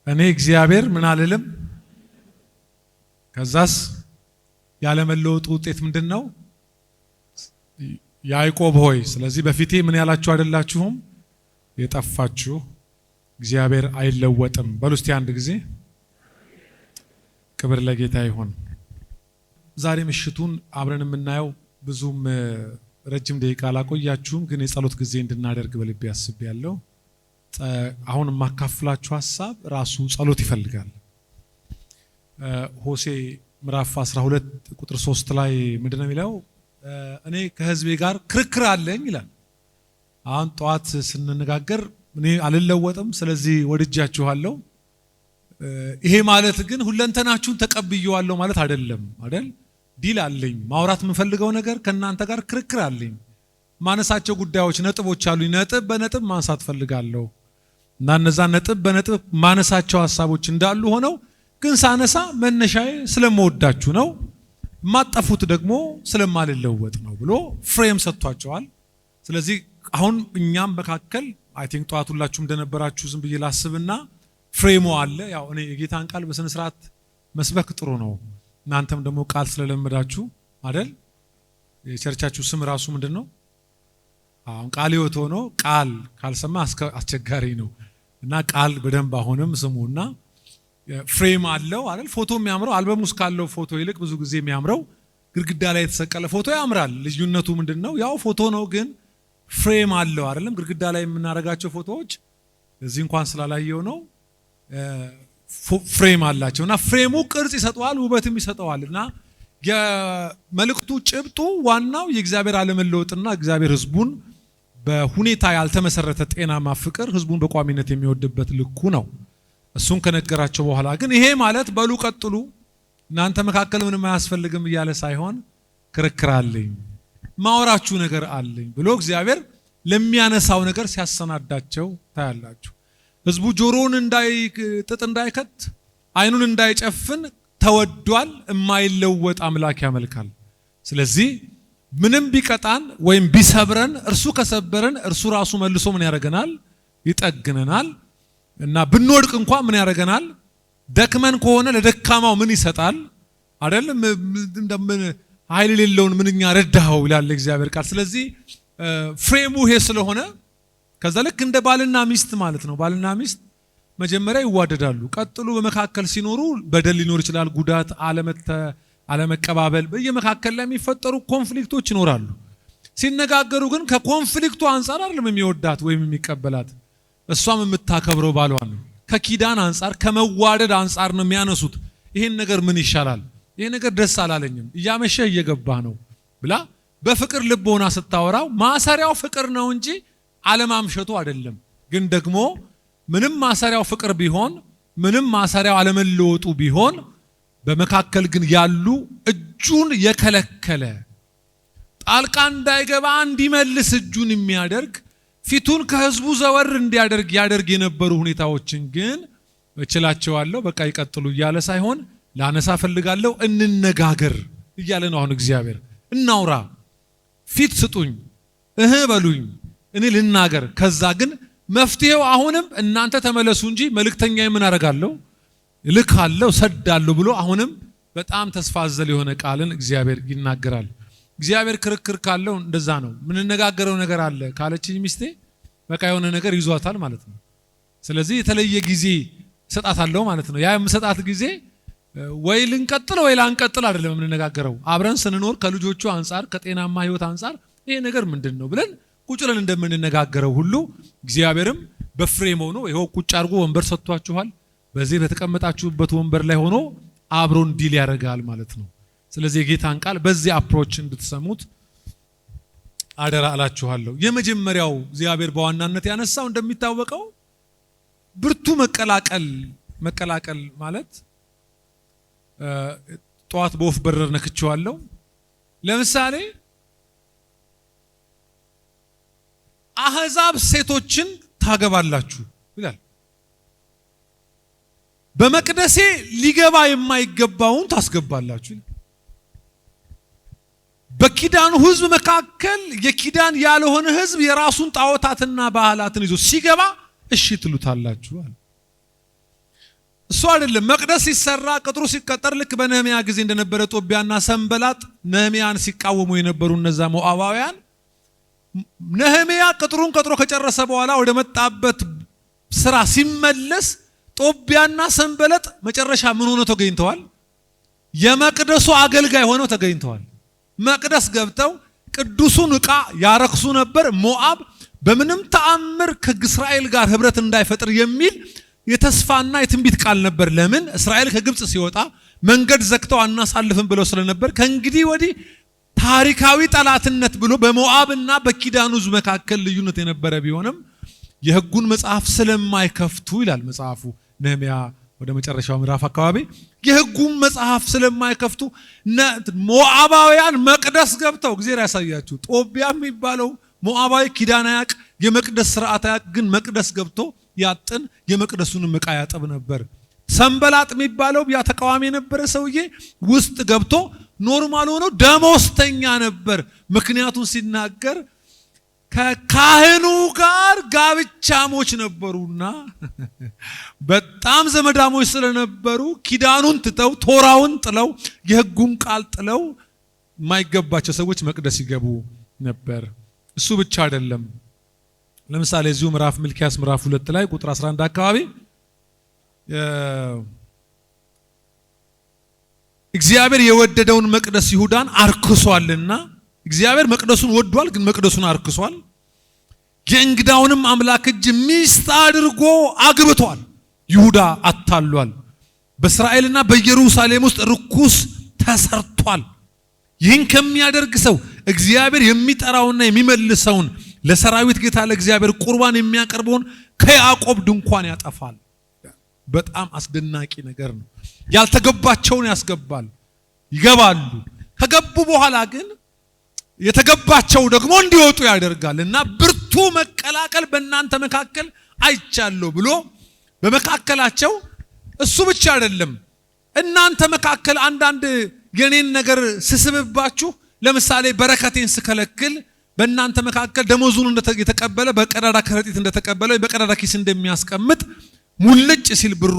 እኔ እግዚአብሔር ምን አልልም። ከዛስ ያለመለወጡ ውጤት ምንድነው? ያዕቆብ ሆይ ስለዚህ በፊቴ ምን ያላችሁ አይደላችሁም የጠፋችሁ፣ እግዚአብሔር አይለወጥም። በሉ እስቲ አንድ ጊዜ ክብር ለጌታ ይሁን። ዛሬ ምሽቱን አብረን የምናየው ብዙም ረጅም ደቂቃ አላቆያችሁም፣ ግን የጸሎት ጊዜ እንድናደርግ በልቤ አስቤያለሁ። አሁን የማካፍላችሁ ሐሳብ ራሱ ጸሎት ይፈልጋል። ሆሴ ምዕራፍ 12 ቁጥር 3 ላይ ምንድነው የሚለው? እኔ ከሕዝቤ ጋር ክርክር አለኝ ይላል። አሁን ጠዋት ስንነጋገር እኔ አልለወጥም ስለዚህ ወድጃችኋለሁ። ይሄ ማለት ግን ሁለንተናችሁን ተቀብየዋለሁ ማለት አይደለም አይደል? ዲል አለኝ፣ ማውራት የምፈልገው ነገር ከእናንተ ጋር ክርክር አለኝ። ማነሳቸው ጉዳዮች ነጥቦች አሉኝ፣ ነጥብ በነጥብ ማንሳት ፈልጋለሁ እና እነዛ ነጥብ በነጥብ ማነሳቸው ሐሳቦች እንዳሉ ሆነው ግን ሳነሳ መነሻዬ ስለምወዳችሁ ነው፣ ማጠፉት ደግሞ ስለማልለወጥ ነው ብሎ ፍሬም ሰጥቷቸዋል። ስለዚህ አሁን እኛም መካከል አይ ቲንክ ጠዋት ሁላችሁም እንደነበራችሁ ዝም ብዬ ላስብና ፍሬሙ አለ። ያው እኔ የጌታን ቃል በስነ ስርዓት መስበክ ጥሩ ነው። እናንተም ደግሞ ቃል ስለለመዳችሁ አይደል? የቸርቻችሁ ስም ራሱ ምንድነው? አሁን ቃል ሕይወት ሆኖ ቃል ካልሰማ አስቸጋሪ ነው እና ቃል በደንብ አሁንም ስሙና ፍሬም አለው አይደል? ፎቶ የሚያምረው አልበም ውስጥ ካለው ፎቶ ይልቅ ብዙ ጊዜ የሚያምረው ግድግዳ ላይ የተሰቀለ ፎቶ ያምራል። ልዩነቱ ምንድነው? ያው ፎቶ ነው ግን ፍሬም አለው አይደለም? ግድግዳ ላይ የምናደርጋቸው ፎቶዎች እዚህ እንኳን ስላላየው ነው ፍሬም አላቸው እና ፍሬሙ ቅርጽ ይሰጠዋል፣ ውበትም ይሰጠዋል። እና የመልእክቱ ጭብጡ ዋናው የእግዚአብሔር አለመለወጥና እግዚአብሔር ሕዝቡን በሁኔታ ያልተመሰረተ ጤናማ ፍቅር ሕዝቡን በቋሚነት የሚወድበት ልኩ ነው። እሱን ከነገራቸው በኋላ ግን ይሄ ማለት በሉ ቀጥሉ እናንተ መካከል ምንም አያስፈልግም እያለ ሳይሆን ክርክር አለኝ፣ ማወራችሁ ነገር አለኝ ብሎ እግዚአብሔር ለሚያነሳው ነገር ሲያሰናዳቸው ታያላችሁ። ሕዝቡ ጆሮውን ጥጥ እንዳይከት አይኑን እንዳይጨፍን ተወዷል። የማይለወጥ አምላክ ያመልካል። ስለዚህ ምንም ቢቀጣን ወይም ቢሰብረን እርሱ ከሰበረን እርሱ ራሱ መልሶ ምን ያደርገናል? ይጠግነናል። እና ብንወድቅ እንኳን ምን ያደርገናል? ደክመን ከሆነ ለደካማው ምን ይሰጣል? አይደለም እንደምን ኃይል የሌለውን ምንኛ ረዳኸው ይላል እግዚአብሔር ቃል። ስለዚህ ፍሬሙ ይሄ ስለሆነ ከዛ ልክ እንደ ባልና ሚስት ማለት ነው። ባልና ሚስት መጀመሪያ ይዋደዳሉ። ቀጥሎ በመካከል ሲኖሩ በደል ሊኖር ይችላል፣ ጉዳት፣ አለመቀባበል፣ በየመካከል ላይ የሚፈጠሩ ኮንፍሊክቶች ይኖራሉ። ሲነጋገሩ ግን ከኮንፍሊክቱ አንጻር አይደለም የሚወዳት ወይም የሚቀበላት፣ እሷም የምታከብረው ባሏን ነው። ከኪዳን አንጻር ከመዋደድ አንጻር ነው የሚያነሱት። ይሄን ነገር ምን ይሻላል? ይሄ ነገር ደስ አላለኝም፣ እያመሸህ እየገባህ ነው ብላ በፍቅር ልብ ሆና ስታወራው ማሰሪያው ፍቅር ነው እንጂ አለማምሸቱ አይደለም። ግን ደግሞ ምንም ማሰሪያው ፍቅር ቢሆን ምንም ማሰሪያው አለመለወጡ ቢሆን በመካከል ግን ያሉ እጁን የከለከለ ጣልቃ እንዳይገባ እንዲመልስ እጁን የሚያደርግ ፊቱን ከሕዝቡ ዘወር እንዲያደርግ ያደርግ የነበሩ ሁኔታዎችን ግን እችላቸዋለሁ በቃ ይቀጥሉ እያለ ሳይሆን ላነሳ ፈልጋለሁ፣ እንነጋገር እያለ ነው። አሁን እግዚአብሔር እናውራ፣ ፊት ስጡኝ፣ በሉኝ፣ እኔ ልናገር። ከዛ ግን መፍትሄው አሁንም እናንተ ተመለሱ እንጂ መልእክተኛ ምን አደርጋለሁ? እልካለሁ፣ ሰዳለሁ ብሎ አሁንም በጣም ተስፋ አዘል የሆነ ቃልን እግዚአብሔር ይናገራል። እግዚአብሔር ክርክር ካለው እንደዛ ነው። ምንነጋገረው ነገር አለ ካለችኝ ሚስቴ በቃ የሆነ ነገር ይዟታል ማለት ነው። ስለዚህ የተለየ ጊዜ ሰጣታለሁ ማለት ነው። ያ የምሰጣት ጊዜ ወይ ልንቀጥል ወይ ላንቀጥል አይደለም የምንነጋገረው። አብረን ስንኖር ከልጆቹ አንጻር ከጤናማ ሕይወት አንጻር ይሄ ነገር ምንድን ነው ብለን ቁጭ ብለን እንደምንነጋገረው ሁሉ እግዚአብሔርም በፍሬም ሆኖ ይኸው ቁጭ አድርጎ ወንበር ሰጥቷችኋል። በዚህ በተቀመጣችሁበት ወንበር ላይ ሆኖ አብሮን ዲል ያደርጋል ማለት ነው። ስለዚህ የጌታን ቃል በዚህ አፕሮች እንድትሰሙት አደራ እላችኋለሁ። የመጀመሪያው እግዚአብሔር በዋናነት ያነሳው እንደሚታወቀው ብርቱ መቀላቀል ማለት ጠዋት በወፍ በረር ነክቼዋለሁ። ለምሳሌ አህዛብ ሴቶችን ታገባላችሁ ይላል። በመቅደሴ ሊገባ የማይገባውን ታስገባላችሁ ይላል። በኪዳኑ ህዝብ መካከል የኪዳን ያልሆነ ህዝብ የራሱን ጣዖታትና ባህላትን ይዞ ሲገባ እሺ ትሉታላችሁ አለ። እሱ አይደለም መቅደስ ሲሰራ ቅጥሩ ሲቀጠር ልክ በነህምያ ጊዜ እንደነበረ ጦቢያና ሰንበላጥ ነህምያን ሲቃወሙ የነበሩ እነዛ ሞዓባውያን ነህምያ ቅጥሩን ቀጥሮ ከጨረሰ በኋላ ወደ መጣበት ስራ ሲመለስ ጦቢያና ሰንበላጥ መጨረሻ ምን ሆነው ተገኝተዋል? የመቅደሱ አገልጋይ ሆነው ተገኝተዋል። መቅደስ ገብተው ቅዱሱን ዕቃ ያረክሱ ነበር። ሞዓብ በምንም ተአምር ከእስራኤል ጋር ህብረት እንዳይፈጥር የሚል የተስፋና የትንቢት ቃል ነበር። ለምን? እስራኤል ከግብጽ ሲወጣ መንገድ ዘግተው አናሳልፍም ብለው ስለነበር ከእንግዲህ ወዲህ ታሪካዊ ጠላትነት ብሎ በሞዓብና በኪዳኑ ህዝብ መካከል ልዩነት የነበረ ቢሆንም የህጉን መጽሐፍ ስለማይከፍቱ ይላል መጽሐፉ ነህምያ ወደ መጨረሻው ምዕራፍ አካባቢ የህጉን መጽሐፍ ስለማይከፍቱ ሞዓባውያን መቅደስ ገብተው እግዚአብሔር ያሳያችሁ። ጦቢያ የሚባለው ሞዓባዊ ኪዳን ያቅ የመቅደስ ስርዓት ያቅ ግን መቅደስ ገብቶ ያጥን የመቅደሱን ዕቃ ያጠብ ነበር። ሰንበላጥ የሚባለው ያ ተቃዋሚ የነበረ ሰውዬ ውስጥ ገብቶ ኖርማል ሆኖ ደሞዝተኛ ነበር። ምክንያቱም ሲናገር ከካህኑ ጋር ጋብቻሞች ነበሩና በጣም ዘመዳሞች ስለነበሩ ኪዳኑን ትተው ቶራውን ጥለው የህጉን ቃል ጥለው የማይገባቸው ሰዎች መቅደስ ይገቡ ነበር። እሱ ብቻ አይደለም። ለምሳሌ እዚሁ ምዕራፍ ሚልክያስ ምዕራፍ 2 ላይ ቁጥር 11 አካባቢ እግዚአብሔር የወደደውን መቅደስ ይሁዳን አርክሷልና እግዚአብሔር መቅደሱን ወዷል፣ ግን መቅደሱን አርክሷል። የእንግዳውንም አምላክ እጅ ሚስት አድርጎ አግብቷል። ይሁዳ አታሏል። በእስራኤልና በኢየሩሳሌም ውስጥ ርኩስ ተሰርቷል። ይህን ከሚያደርግ ሰው እግዚአብሔር የሚጠራውና የሚመልሰውን ለሰራዊት ጌታ ለእግዚአብሔር ቁርባን የሚያቀርበውን ከያዕቆብ ድንኳን ያጠፋል። በጣም አስደናቂ ነገር ነው። ያልተገባቸውን ያስገባል፣ ይገባሉ። ከገቡ በኋላ ግን የተገባቸው ደግሞ እንዲወጡ ያደርጋል እና ብርቱ መቀላቀል በእናንተ መካከል አይቻለሁ ብሎ በመካከላቸው እሱ ብቻ አይደለም እናንተ መካከል አንዳንድ የኔን ነገር ስስብባችሁ ለምሳሌ በረከቴን ስከለክል በእናንተ መካከል ደሞዙን የተቀበለ በቀዳዳ ከረጢት እንደተቀበለ በቀዳዳ ኪስ እንደሚያስቀምጥ ሙልጭ ሲል ብሩ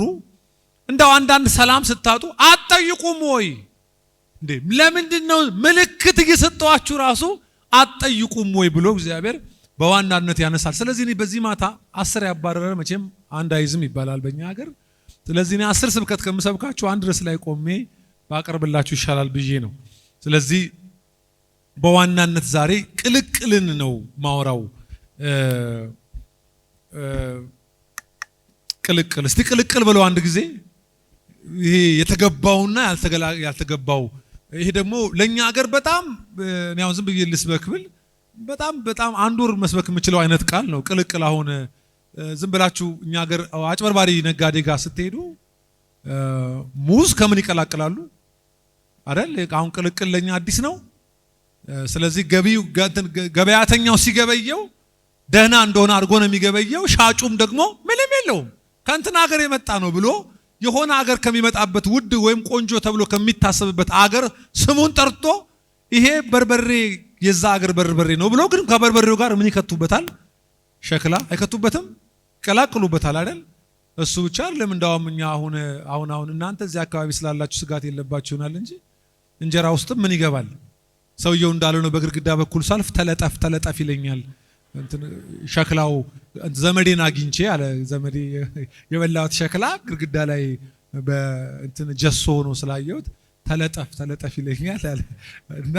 እንደው አንዳንድ ሰላም ስታጡ አትጠይቁም ወይ እንዴ? ለምንድነው ምልክት እየሰጣችሁ ራሱ አትጠይቁም ወይ ብሎ እግዚአብሔር በዋናነት ያነሳል። ስለዚህ እኔ በዚህ ማታ 10 ያባረረ መቼም አንድ አይዝም ይባላል በእኛ ሀገር። ስለዚህ እኔ 10 ስብከት ከምሰብካችሁ አንድ ርዕስ ላይ ቆሜ ባቀርብላችሁ ይሻላል ብዬ ነው። ስለዚህ በዋናነት ዛሬ ቅልቅልን ነው ማወራው። ቅልቅል እስቲ ቅልቅል ብለው አንድ ጊዜ ይሄ የተገባውና ያልተገባው ይሄ ደግሞ ለኛ ሀገር በጣም ያው ዝም ብዬ ልስበክብል በጣም አንድ ወር መስበክ የምችለው አይነት ቃል ነው ቅልቅል። አሁን ዝም ብላችሁ እኛ ሀገር አጭበርባሪ ነጋዴ ጋር ስትሄዱ ሙዝ ከምን ይቀላቅላሉ አይደል? አሁን ቅልቅል ለኛ አዲስ ነው። ስለዚህ ገበያተኛው ሲገበየው ደህና እንደሆነ አድርጎ ነው የሚገበየው። ሻጩም ደግሞ ምንም የለውም ከእንትን ሀገር የመጣ ነው ብሎ የሆነ ሀገር ከሚመጣበት ውድ ወይም ቆንጆ ተብሎ ከሚታሰብበት ሀገር ስሙን ጠርቶ ይሄ በርበሬ የዛ ሀገር በርበሬ ነው ብሎ ግን ከበርበሬው ጋር ምን ይከቱበታል? ሸክላ አይከቱበትም? ይቀላቅሉበታል አይደል? እሱ ብቻ አይደለም። እንዳውም እኛ አሁን እናንተ እዚህ አካባቢ ስላላችሁ ስጋት የለባችሁ ይሆናል እንጂ እንጀራ ውስጥም ምን ይገባል? ሰውየው እንዳለው ነው። በግርግዳ በኩል ሳልፍ ተለጠፍ ይለኛል ሸክላው። ዘመዴን አግኝቼ አለ ዘመዴ የበላሁት ሸክላ ግርግዳ ላይ በእንትን ጀሶ ሆኖ ስላየሁት ተለጠፍ ይለኛል አለ። እና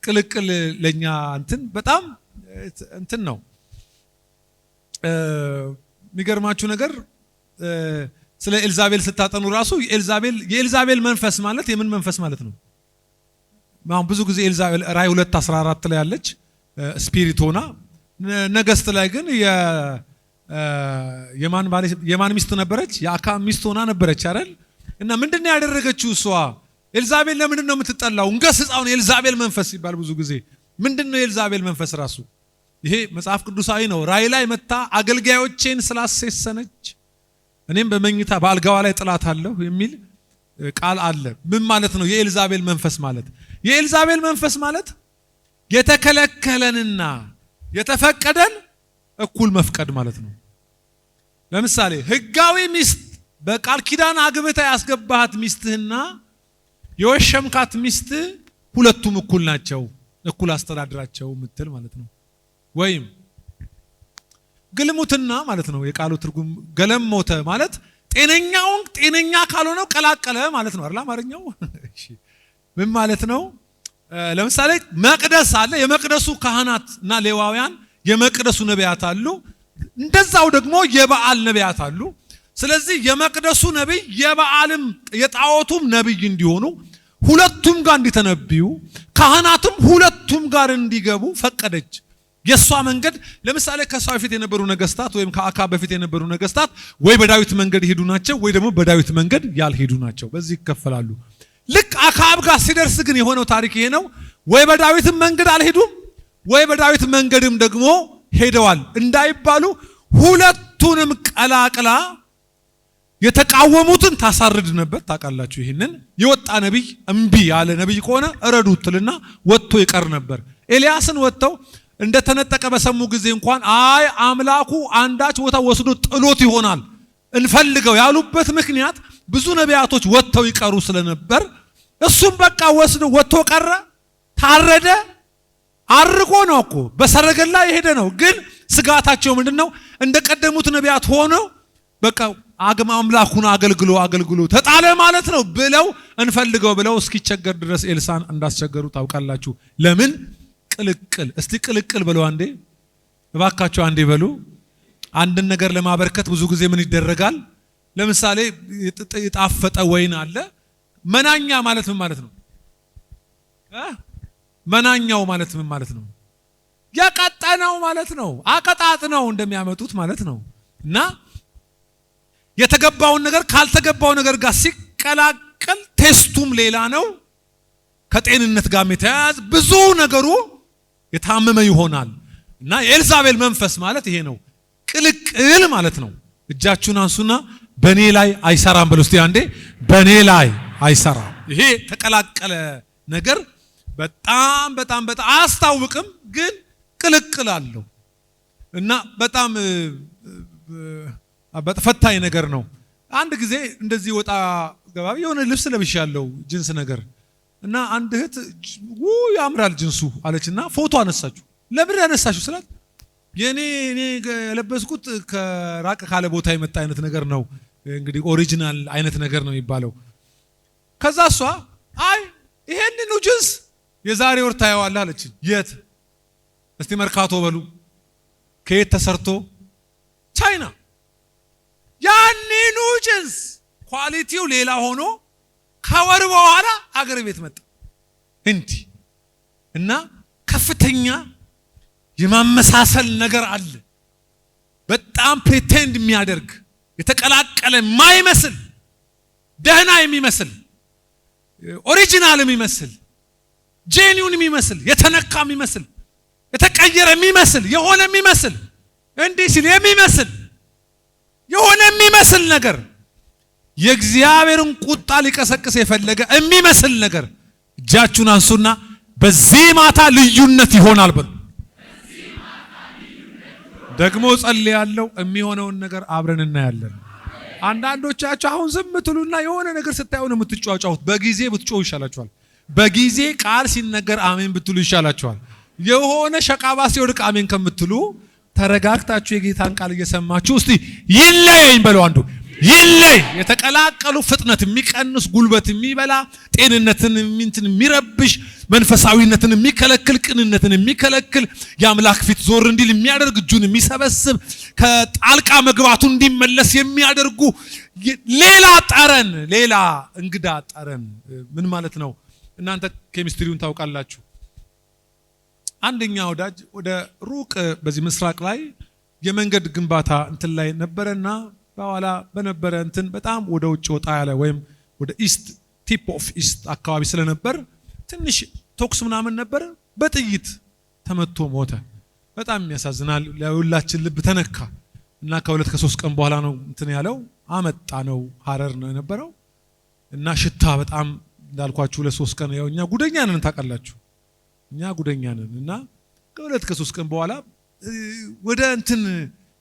ቅልቅል ለኛ በጣም እንትን ነው። የሚገርማችሁ ነገር ስለ ኤልዛቤል ስታጠኑ ራሱ የኤልዛቤል መንፈስ ማለት የምን መንፈስ ማለት ነው? አሁን ብዙ ጊዜ ኤልዛቤል ራዕይ 2:14 ላይ ያለች ስፒሪት ሆና ነገስት ላይ ግን የማን ሚስት ነበረች? የአካብ ሚስት ሆና ነበረች አይደል? እና ምንድነው ያደረገችው እሷ? ኤልዛቤል ለምንድን ነው የምትጠላው? እንገስጻውን የኤልዛቤል መንፈስ ይባል ብዙ ጊዜ። ምንድነው የኤልዛቤል መንፈስ ራሱ? ይሄ መጽሐፍ ቅዱሳዊ ነው። ራዕይ ላይ መታ አገልጋዮቼን ስላሴሰነች እኔም በመኝታ በአልጋዋ ላይ ጥላታለሁ የሚል ቃል አለ። ምን ማለት ነው የኤልዛቤል መንፈስ ማለት? የኤልዛቤል መንፈስ ማለት የተከለከለንና የተፈቀደን እኩል መፍቀድ ማለት ነው። ለምሳሌ ህጋዊ ሚስት በቃል ኪዳን አግብታ ያስገባሃት ሚስትህና የወሸምካት ሚስት ሁለቱም እኩል ናቸው፣ እኩል አስተዳድራቸው ምትል ማለት ነው። ወይም ግልሙትና ማለት ነው። የቃሉ ትርጉም ገለሞተ ማለት ጤነኛውን ጤነኛ ካልሆነው ቀላቀለ ማለት ነው አይደል? አማርኛው ምን ማለት ነው? ለምሳሌ መቅደስ አለ። የመቅደሱ ካህናት እና ሌዋውያን የመቅደሱ ነቢያት አሉ። እንደዛው ደግሞ የበዓል ነቢያት አሉ። ስለዚህ የመቅደሱ ነብይ የበዓልም የጣዖቱም ነብይ እንዲሆኑ ሁለቱም ጋር እንዲተነብዩ ካህናቱም ሁለቱም ጋር እንዲገቡ ፈቀደች። የሷ መንገድ ለምሳሌ ከሷ በፊት የነበሩ ነገስታት ወይም ከአካብ በፊት የነበሩ ነገስታት ወይ በዳዊት መንገድ ይሄዱ ናቸው ወይ ደግሞ በዳዊት መንገድ ያልሄዱ ናቸው። በዚህ ይከፈላሉ። ልክ አካብ ጋር ሲደርስ ግን የሆነው ታሪክ ይሄ ነው። ወይ በዳዊት መንገድ አልሄዱም ወይ በዳዊት መንገድም ደግሞ ሄደዋል እንዳይባሉ ሁለቱንም ቀላቅላ የተቃወሙትን ታሳርድ ነበር። ታውቃላችሁ ይሄንን የወጣ ነብይ እምቢ ያለ ነብይ ከሆነ እረዱትልና ወጥቶ ይቀር ነበር። ኤልያስን ወጥተው እንደተነጠቀ በሰሙ ጊዜ እንኳን አይ አምላኩ አንዳች ቦታ ወስዶ ጥሎት ይሆናል እንፈልገው ያሉበት ምክንያት ብዙ ነቢያቶች ወጥተው ይቀሩ ስለነበር እሱም በቃ ወስዶ ወጥቶ ቀረ። ታረደ። አርጎ ነው እኮ በሰረገላ የሄደ ነው። ግን ስጋታቸው ምንድነው? እንደቀደሙት ነቢያት ሆኖ በቃ አምላኩን አገልግሎ ተጣለ ማለት ነው ብለው እንፈልገው ብለው እስኪቸገር ድረስ ኤልሳን እንዳስቸገሩ ታውቃላችሁ። ለምን? ቅልቅል። እስቲ ቅልቅል በሉ አንዴ እባካችሁ አንዴ በሉ። አንድን ነገር ለማበርከት ብዙ ጊዜ ምን ይደረጋል? ለምሳሌ የጣፈጠ ወይን አለ። መናኛ ማለት ምን ማለት ነው? መናኛው ማለት ምን ማለት ነው? ያቀጠነው ማለት ነው። አቀጣጥነው እንደሚያመጡት ማለት ነው። እና የተገባውን ነገር ካልተገባው ነገር ጋር ሲቀላቀል ቴስቱም ሌላ ነው። ከጤንነት ጋር የተያያዘ ብዙ ነገሩ የታመመ ይሆናል። እና የኤልዛቤል መንፈስ ማለት ይሄ ነው። ቅልቅል ማለት ነው። እጃችሁን አንሱና በኔ ላይ አይሰራም በሉ እስቲ አንዴ። በኔ ላይ አይሰራም። ይሄ ተቀላቀለ ነገር በጣም አያስታውቅም፣ ግን ቅልቅል አለው እና በጣም ፈታኝ ነገር ነው። አንድ ጊዜ እንደዚህ ወጣ ገባ የሆነ ልብስ ለብሻለሁ ጅንስ ነገር እና አንድ እህት ያምራል ጅንሱ አለችና ፎቶ አነሳችሁ። ለምን ያነሳችሁ ስላት የኔ የለበስኩት ከራቅ ካለ ቦታ የመጣ አይነት ነገር ነው፣ እንግዲህ ኦሪጂናል አይነት ነገር ነው የሚባለው። ከዛ እሷ አይ ይሄንን ጅንስ የዛሬ ወር ታየዋለህ አለች። የት? እስቲ መርካቶ በሉ። ከየት ተሰርቶ? ቻይና። ያንኑ ጅንስ ኳሊቲው ሌላ ሆኖ ከወር በኋላ አገር ቤት መጣ። እንዲህ እና ከፍተኛ የማመሳሰል ነገር አለ። በጣም ፕሪቴንድ የሚያደርግ የተቀላቀለ የማይመስል ደህና የሚመስል ኦሪጂናል የሚመስል ጄኒውን የሚመስል የተነካ የሚመስል የተቀየረ የሚመስል የሆነ የሚመስል እንዲህ ሲል የሚመስል የሆነ የሚመስል ነገር የእግዚአብሔርን ቁጣ ሊቀሰቅስ የፈለገ የሚመስል ነገር እጃችሁን አንሱና በዚህ ማታ ልዩነት ይሆናል በሉ። ደግሞ ጸልያለሁ የሚሆነውን ነገር አብረን እናያለን። አንዳንዶቻችሁ አሁን ዝም ትሉና የሆነ ነገር ስታዩ ነው የምትጫጫሁት። በጊዜ ብትጮሁ ይሻላችኋል። በጊዜ ቃል ሲነገር አሜን ብትሉ ይሻላችኋል። የሆነ ሸቃባ ሲወድቅ አሜን ከምትሉ ተረጋግታችሁ የጌታን ቃል እየሰማችሁ እስቲ ይለየኝ በሉ። አንዱ ይለይ። የተቀላቀሉ ፍጥነት የሚቀንስ ጉልበት የሚበላ ጤንነትን የሚረብሽ መንፈሳዊነትን የሚከለክል ቅንነትን የሚከለክል የአምላክ ፊት ዞር እንዲል የሚያደርግ እጁን የሚሰበስብ ከጣልቃ መግባቱ እንዲመለስ የሚያደርጉ ሌላ ጠረን፣ ሌላ እንግዳ ጠረን። ምን ማለት ነው? እናንተ ኬሚስትሪውን ታውቃላችሁ። አንደኛ ወዳጅ ወደ ሩቅ በዚህ ምስራቅ ላይ የመንገድ ግንባታ እንትን ላይ ነበረና በኋላ በነበረ እንትን በጣም ወደ ውጭ ወጣ ያለ ወይም ወደ ኢስት ቲፕ ኦፍ ኢስት አካባቢ ስለነበር ትንሽ ቶክስ ምናምን ነበር። በጥይት ተመቶ ሞተ። በጣም የሚያሳዝናል። ለሁላችን ልብ ተነካ እና ከሁለት ከሶስት ቀን በኋላ ነው እንትን ያለው። አመጣ ነው ሀረር ነው የነበረው እና ሽታ በጣም እንዳልኳችሁ ለሶስት ቀን ያውኛ ጉደኛ ነን ታውቃላችሁ። እኛ ጉደኛ ነን። እና ከሁለት ከሶስት ቀን በኋላ ወደ እንትን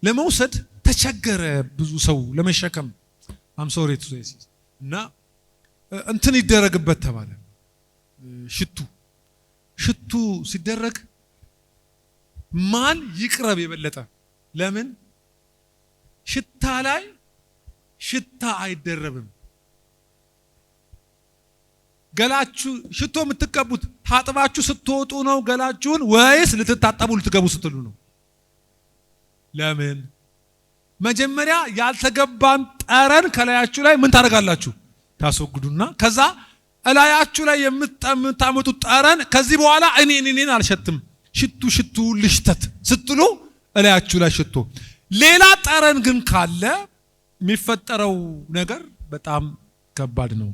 ለመውሰድ ተቸገረ ብዙ ሰው ለመሸከም አምሶሬት እና እንትን ይደረግበት ተባለ። ሽቱ ሲደረግ ማን ይቅረብ የበለጠ? ለምን ሽታ ላይ ሽታ አይደረብም። ገላችሁ ሽቶ የምትቀቡት ታጥባችሁ ስትወጡ ነው ገላችሁን ወይስ ልትታጠቡ ልትገቡ ስትሉ ነው? ለምን መጀመሪያ ያልተገባን ጠረን ከላያችሁ ላይ ምን ታደርጋላችሁ? ታስወግዱና ከዛ እላያችሁ ላይ የምታመጡት ጠረን ከዚህ በኋላ እኔን አልሸትም ሽቱ ልሽተት ስትሉ እላያችሁ ላይ ሽቶ። ሌላ ጠረን ግን ካለ የሚፈጠረው ነገር በጣም ከባድ ነው።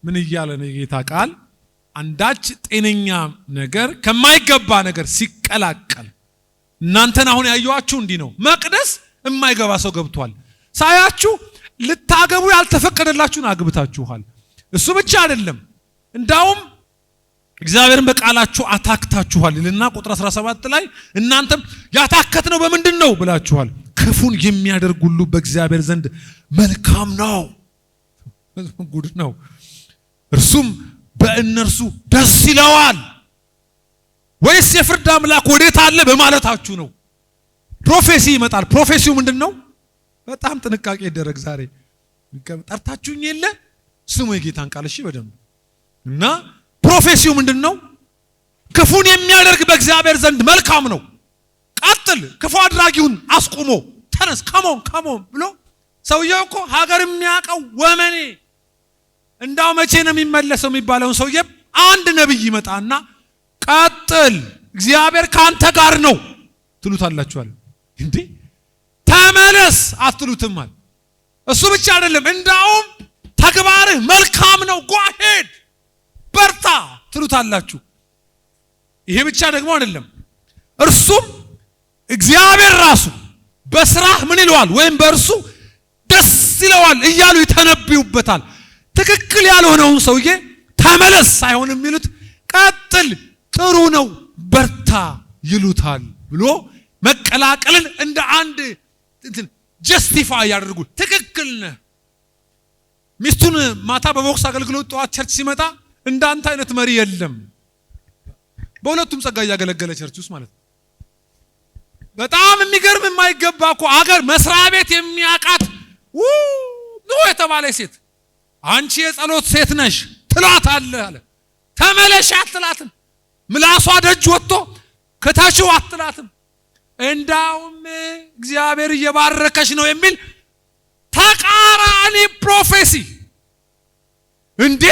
ምን እያለ ነው የጌታ ቃል? አንዳች ጤነኛ ነገር ከማይገባ ነገር ሲቀላቀል እናንተን አሁን ያዩዋችሁ እንዲህ ነው። መቅደስ የማይገባ ሰው ገብቷል። ሳያችሁ ልታገቡ ያልተፈቀደላችሁን አግብታችኋል። እሱ ብቻ አይደለም፣ እንዳውም እግዚአብሔርን በቃላችሁ አታክታችኋል ይልና ቁጥር 17 ላይ እናንተም ያታከትነው በምንድን ነው ብላችኋል። ክፉን የሚያደርግ ሁሉ በእግዚአብሔር ዘንድ መልካም ነው። ጉድ ነው። እርሱም በእነርሱ ደስ ይለዋል። ወይስ የፍርድ አምላክ ወዴት አለ በማለታችሁ ነው። ፕሮፌሲ ይመጣል። ፕሮፌሲው ምንድን ነው? በጣም ጥንቃቄ ይደረግ። ዛሬ ጠርታችሁኝ የለ ስሙ የጌታን ቃል እሺ በደንብ እና ፕሮፌሲው ምንድን ነው? ክፉን የሚያደርግ በእግዚአብሔር ዘንድ መልካም ነው። ቀጥል፣ ክፉ አድራጊውን አስቁሞ ተነስ፣ ከሞን ብሎ ሰውየው እኮ ሀገር የሚያውቀው ወመኔ እንዳው መቼ ነው የሚመለሰው የሚባለውን ሰውዬ አንድ ነብይ ይመጣና ቀጥል እግዚአብሔር ካንተ ጋር ነው ትሉታላችኋል። እንዴ ተመለስ አትሉትም ማለት እሱ ብቻ አይደለም፣ እንዳውም ተግባርህ መልካም ነው go ahead በርታ ትሉታላችሁ። ይሄ ብቻ ደግሞ አይደለም፣ እርሱም እግዚአብሔር ራሱ በስራህ ምን ይለዋል ወይም በእርሱ ደስ ይለዋል እያሉ ይተነብዩበታል። ትክክል ያልሆነውን ሰውዬ ተመለስ ሳይሆን የሚሉት ቀጥል ጥሩ ነው በርታ ይሉታል ብሎ መቀላቀልን እንደ አንድ ጀስቲፋይ ያደርጉ። ትክክል ነህ። ሚስቱን ማታ በቦክስ አገልግሎት ጠዋት ቸርች ሲመጣ እንዳንተ አይነት መሪ የለም። በሁለቱም ጸጋ ያገለገለ ቸርች ውስጥ ማለት ነው። በጣም የሚገርም የማይገባ እኮ አገር መስሪያ ቤት የሚያቃት ነው የተባለ ሴት አንቺ የጸሎት ሴት ነሽ ትላታለህ አለ። ተመለሽ አትላትም። ምላሷ ደጅ ወጥቶ ከታችው አትላትም። እንዳውም እግዚአብሔር እየባረከሽ ነው የሚል ተቃራኒ ፕሮፌሲ እንዴ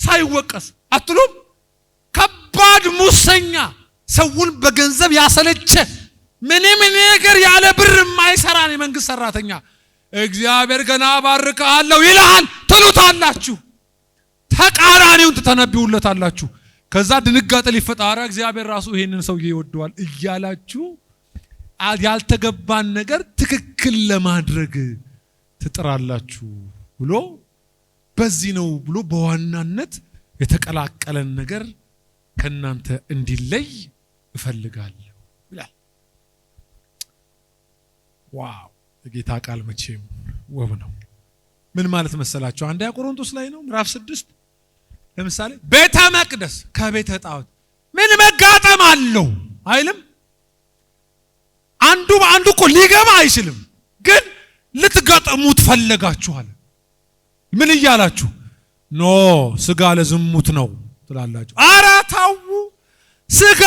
ሳይወቀስ አትሉም? ከባድ ሙሰኛ፣ ሰውን በገንዘብ ያሰለቸ ምንም ነገር ያለ ብር የማይሰራን የመንግስት ሰራተኛ እግዚአብሔር ገና ባርካለሁ ይላል ትሉታላችሁ። ተቃራኒውን ትተነብዩለታላችሁ። ከዛ ድንጋጤ ሊፈጠር እግዚአብሔር ራሱ ይሄንን ሰውዬ ይወደዋል እያላችሁ ያልተገባን ነገር ትክክል ለማድረግ ትጥራላችሁ ብሎ በዚህ ነው ብሎ በዋናነት የተቀላቀለን ነገር ከናንተ እንዲለይ እፈልጋለሁ ይላል። ዋው የጌታ ቃል መቼም ውብ ነው። ምን ማለት መሰላችሁ? አንደኛ ቆሮንቶስ ላይ ነው ምዕራፍ 6 ለምሳሌ ቤተ መቅደስ ከቤተ ጣዖት ምን መጋጠም አለው አይልም? አንዱ በአንዱ እኮ ሊገባ አይችልም፣ ግን ልትጋጠሙት ፈለጋችኋል። ምን እያላችሁ ኖ ስጋ ለዝሙት ነው ትላላችሁ። ኧረ ተው፣ ስጋ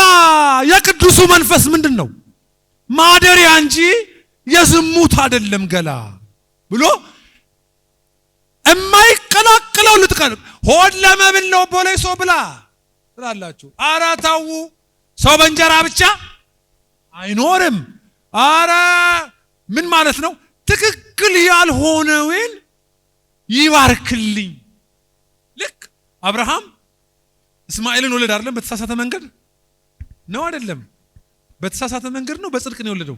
የቅዱሱ መንፈስ ምንድን ነው? ማደሪያ እንጂ የዝሙት አይደለም ገላ ብሎ የማይቀላቅለው ልትቀል ሆድ ለመብል ነው ቦሌሶ ብላ ትላላችሁ። ኧረ ተው፣ ሰው በእንጀራ ብቻ አይኖርም። ኧረ ምን ማለት ነው? ትክክል ያልሆነውን ይባርክልኝ። ልክ አብርሃም እስማኤልን ወለደ አይደለም? በተሳሳተ መንገድ ነው አይደለም? በተሳሳተ መንገድ ነው፣ በጽድቅ ነው የወለደው።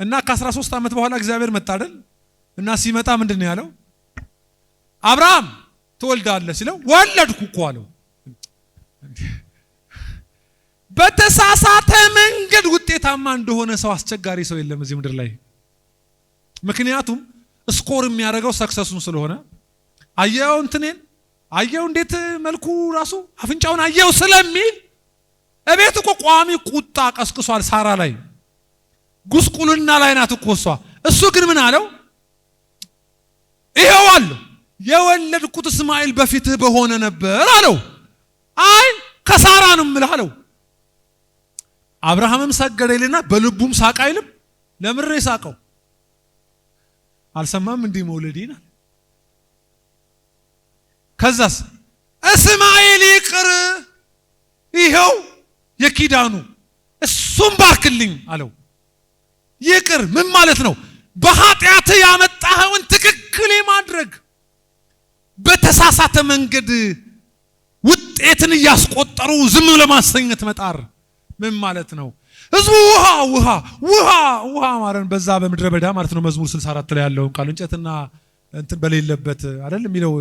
እና ከ13 ዓመት በኋላ እግዚአብሔር መጣ አይደል? እና ሲመጣ ምንድነው ያለው? አብርሃም ትወልዳለህ ሲለው ወለድኩ እኮ አለው። በተሳሳተ መንገድ ውጤታማ እንደሆነ ሰው አስቸጋሪ ሰው የለም እዚህ ምድር ላይ። ምክንያቱም ስኮር የሚያደርገው ሰክሰሱን ስለሆነ አየው እንትኔን አየው እንዴት መልኩ ራሱ አፍንጫውን አየው ስለሚል እቤት እኮ ቋሚ ቁጣ ቀስቅሷል። ሳራ ላይ ጉስቁልና ላይ ናት እኮ እሷ። እሱ ግን ምን አለው? ይሄው አለ የወለድኩት እስማኤል በፊትህ በሆነ ነበር አለው። አይ ከሳራ ነው የምልህ አለው። አብርሃምም ሰገደ ይልና በልቡም ሳቅ አይልም። ለምን ሳቀው? አልሰማም እንዲህ መውለዴን አለ። ከዛስ እስማኤል ይቅር ይሄው የኪዳኑ እሱም ባርክልኝ አለው። ይቅር ምን ማለት ነው? በኃጢአት ያመጣኸውን ትክክል የማድረግ በተሳሳተ መንገድ ውጤትን እያስቆጠሩ ዝም ለማሰኘት መጣር ምን ማለት ነው? ህዝቡ ውሃ ማለት በዛ በምድረ በዳ ማለት ነው። መዝሙር 64 ላይ ያለውን ቃል እንጨትና እንትን በሌለበት አይደል የሚለው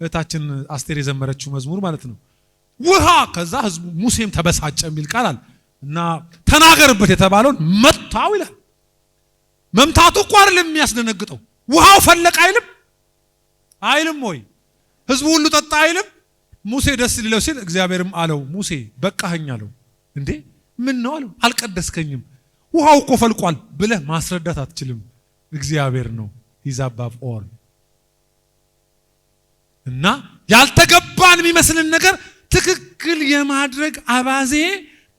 እህታችን አስቴር የዘመረችው መዝሙር ማለት ነው። ውሃ ከዛ ህዝቡ ሙሴም ተበሳጨ የሚል ቃል አለ እና ተናገርበት የተባለውን መታው ይላል። መምታቱ እኮ አይደለም የሚያስደነግጠው። ውሃው ፈለቀ አይልም ወይ? ህዝቡ ሁሉ ጠጣ አይልም? ሙሴ ደስ ሊለው ሲል እግዚአብሔርም አለው ሙሴ በቃኸኝ አለው። እንዴ ምን ነው አለው። አልቀደስከኝም ውሃው እኮ ፈልቋል ብለህ ማስረዳት አትችልም። እግዚአብሔር ነው ይዛባብ ኦል እና ያልተገባን የሚመስልን ነገር ትክክል የማድረግ አባዜ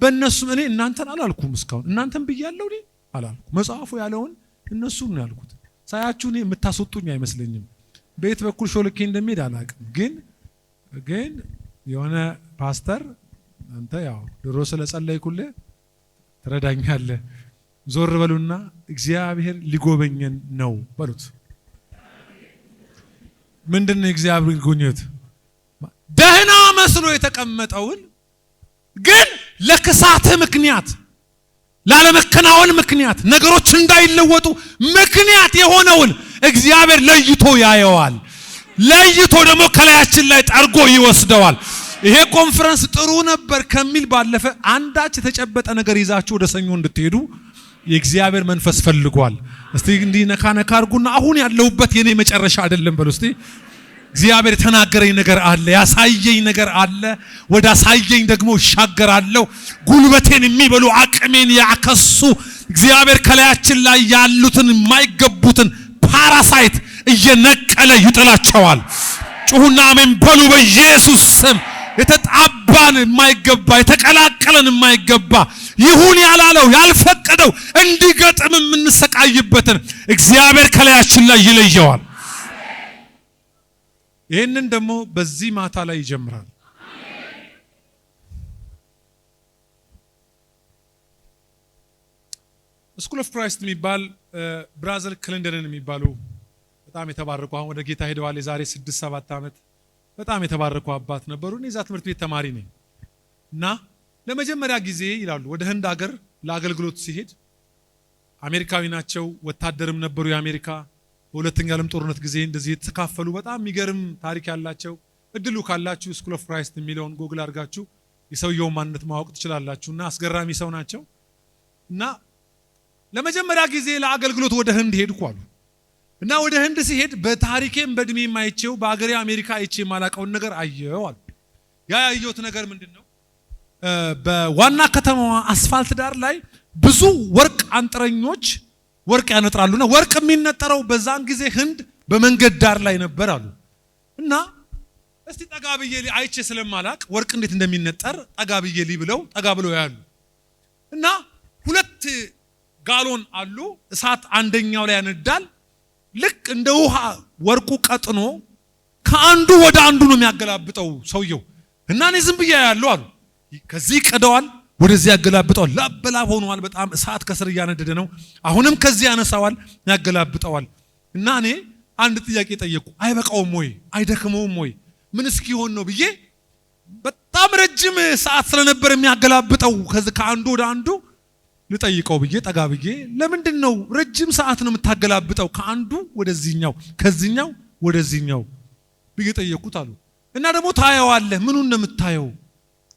በእነሱ እኔ እናንተን አላልኩም። እስካሁን እናንተን ብያለሁ እኔ አላልኩም። መጽሐፉ ያለውን እነሱን ነው ያልኩት። ሳያችሁ እኔ የምታስወጡኝ አይመስለኝም። በየት በኩል ሾልኬ እንደሚሄድ አላውቅም። ግን የሆነ ፓስተር አንተ ያው ድሮ ስለጸለይኩልህ ትረዳኛለህ፣ ዞር በሉና እግዚአብሔር ሊጎበኘን ነው በሉት። ምንድነው እግዚአብሔር ጉብኝት? ደህና መስሎ የተቀመጠውን ግን ለክሳት ምክንያት ላለመከናወን ምክንያት ነገሮች እንዳይለወጡ ምክንያት የሆነውን እግዚአብሔር ለይቶ ያየዋል። ለይቶ ደግሞ ከላያችን ላይ ጠርጎ ይወስደዋል። ይሄ ኮንፈረንስ ጥሩ ነበር ከሚል ባለፈ አንዳች የተጨበጠ ነገር ይዛችሁ ወደ ሰኞ እንድትሄዱ የእግዚአብሔር መንፈስ ፈልጓል። እስቲ እንዲህ ነካ አድርጉና አሁን ያለሁበት የኔ መጨረሻ አይደለም በሉ እስቲ። እግዚአብሔር የተናገረኝ ነገር አለ፣ ያሳየኝ ነገር አለ። ወደ አሳየኝ ደግሞ እሻገራለሁ። ጉልበቴን የሚበሉ አቅሜን ያከሱ እግዚአብሔር ከላያችን ላይ ያሉትን የማይገቡትን ፓራሳይት እየነቀለ ይጥላቸዋል። ጩሁና አሜን በሉ በኢየሱስ ስም። የተጣባን የማይገባ የተቀላቀለን የማይገባ ይሁን ያላለው ያልፈቀደው እንዲገጥም የምንሰቃይበትን እግዚአብሔር ከላያችን ላይ ይለየዋል። ይህንን ደግሞ በዚህ ማታ ላይ ይጀምራል። ስኩል ኦፍ ክራይስት የሚባል ብራዘር ክሊንደንን የሚባሉ በጣም የተባረኩ አሁን ወደ ጌታ ሄደዋል። የዛሬ 6-7 ዓመት በጣም የተባረኩ አባት ነበሩ። እኔ እዛ ትምህርት ቤት ተማሪ ነኝ እና ለመጀመሪያ ጊዜ ይላሉ ወደ ህንድ ሀገር ለአገልግሎት ሲሄድ አሜሪካዊ ናቸው፣ ወታደርም ነበሩ የአሜሪካ በሁለተኛ ዓለም ጦርነት ጊዜ እንደዚህ የተካፈሉ በጣም የሚገርም ታሪክ ያላቸው። እድሉ ካላችሁ ስኩል ኦፍ ክራይስት የሚለውን ጎግል አድርጋችሁ የሰውየውን ማንነት ማወቅ ትችላላችሁና አስገራሚ ሰው ናቸው። እና ለመጀመሪያ ጊዜ ለአገልግሎት ወደ ህንድ ሄድኩ አሉ እና ወደ ህንድ ሲሄድ በታሪኬም በእድሜም አይቼው በአገሬ አሜሪካ አይቼ የማላውቀውን ነገር አየው አሉ። ያ ያየሁት ነገር ምንድነው? በዋና ከተማዋ አስፋልት ዳር ላይ ብዙ ወርቅ አንጥረኞች ወርቅ ያነጥራሉና ወርቅ የሚነጠረው በዛን ጊዜ ህንድ በመንገድ ዳር ላይ ነበር አሉ። እና እስቲ ጠጋ ብዬ አይቼ ስለማላቅ ወርቅ እንዴት እንደሚነጠር ጠጋ ብዬ ብለው ጠጋ ብለው ያሉ እና 2 ጋሎን አሉ። እሳት አንደኛው ላይ ያነዳል። ልክ እንደ ውሃ ወርቁ ቀጥኖ ከአንዱ ወደ አንዱ ነው የሚያገላብጠው ሰውየው። እና እኔ ዝም ብዬ ያለው አሉ። ከዚህ ቀደዋል ወደዚህ ያገላብጠዋል። ላበላብ ሆኗል። በጣም እሳት ከስር እያነደደ ነው። አሁንም ከዚህ ያነሳዋል ያገላብጠዋል። እና እኔ አንድ ጥያቄ ጠየቁ። አይበቃውም ወይ? አይደክመውም ወይ? ምን እስኪሆን ነው ብዬ በጣም ረጅም ሰዓት ስለነበር የሚያገላብጠው ከአንዱ ወደ አንዱ ልጠይቀው ብዬ ጠጋ ብዬ ለምንድነው ረጅም ሰዓት ነው የምታገላብጠው ከአንዱ ወደዚህኛው ከዚህኛው ወደዚህኛው ብዬ ጠየቁት አሉ። እና ደግሞ ታየዋለህ ምኑን ነው የምታየው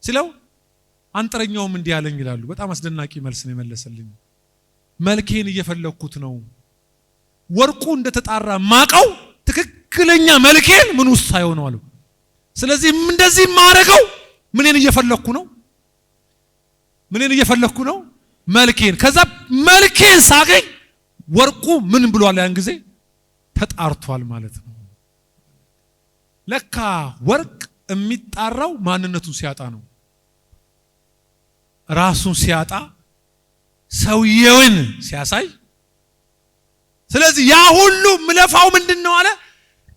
ስለው አንጥረኛውም እንዲህ አለኝ ይላሉ። በጣም አስደናቂ መልስ ነው የመለሰልኝ። መልኬን እየፈለኩት ነው። ወርቁ እንደተጣራ ማቀው ትክክለኛ መልኬን ምን ውስጥ ሳይሆን አሉ። ስለዚህ እንደዚህ ማረገው ምንን እየፈለኩ ነው? ምንን እየፈለኩ ነው? መልኬን። ከዛ መልኬን ሳገኝ ወርቁ ምን ብሏል? ያን ጊዜ ተጣርቷል ማለት ነው። ለካ ወርቅ የሚጣራው ማንነቱን ሲያጣ ነው። ራሱን ሲያጣ ሰውየውን ሲያሳይ። ስለዚህ ያ ሁሉ ምለፋው ምንድነው አለ?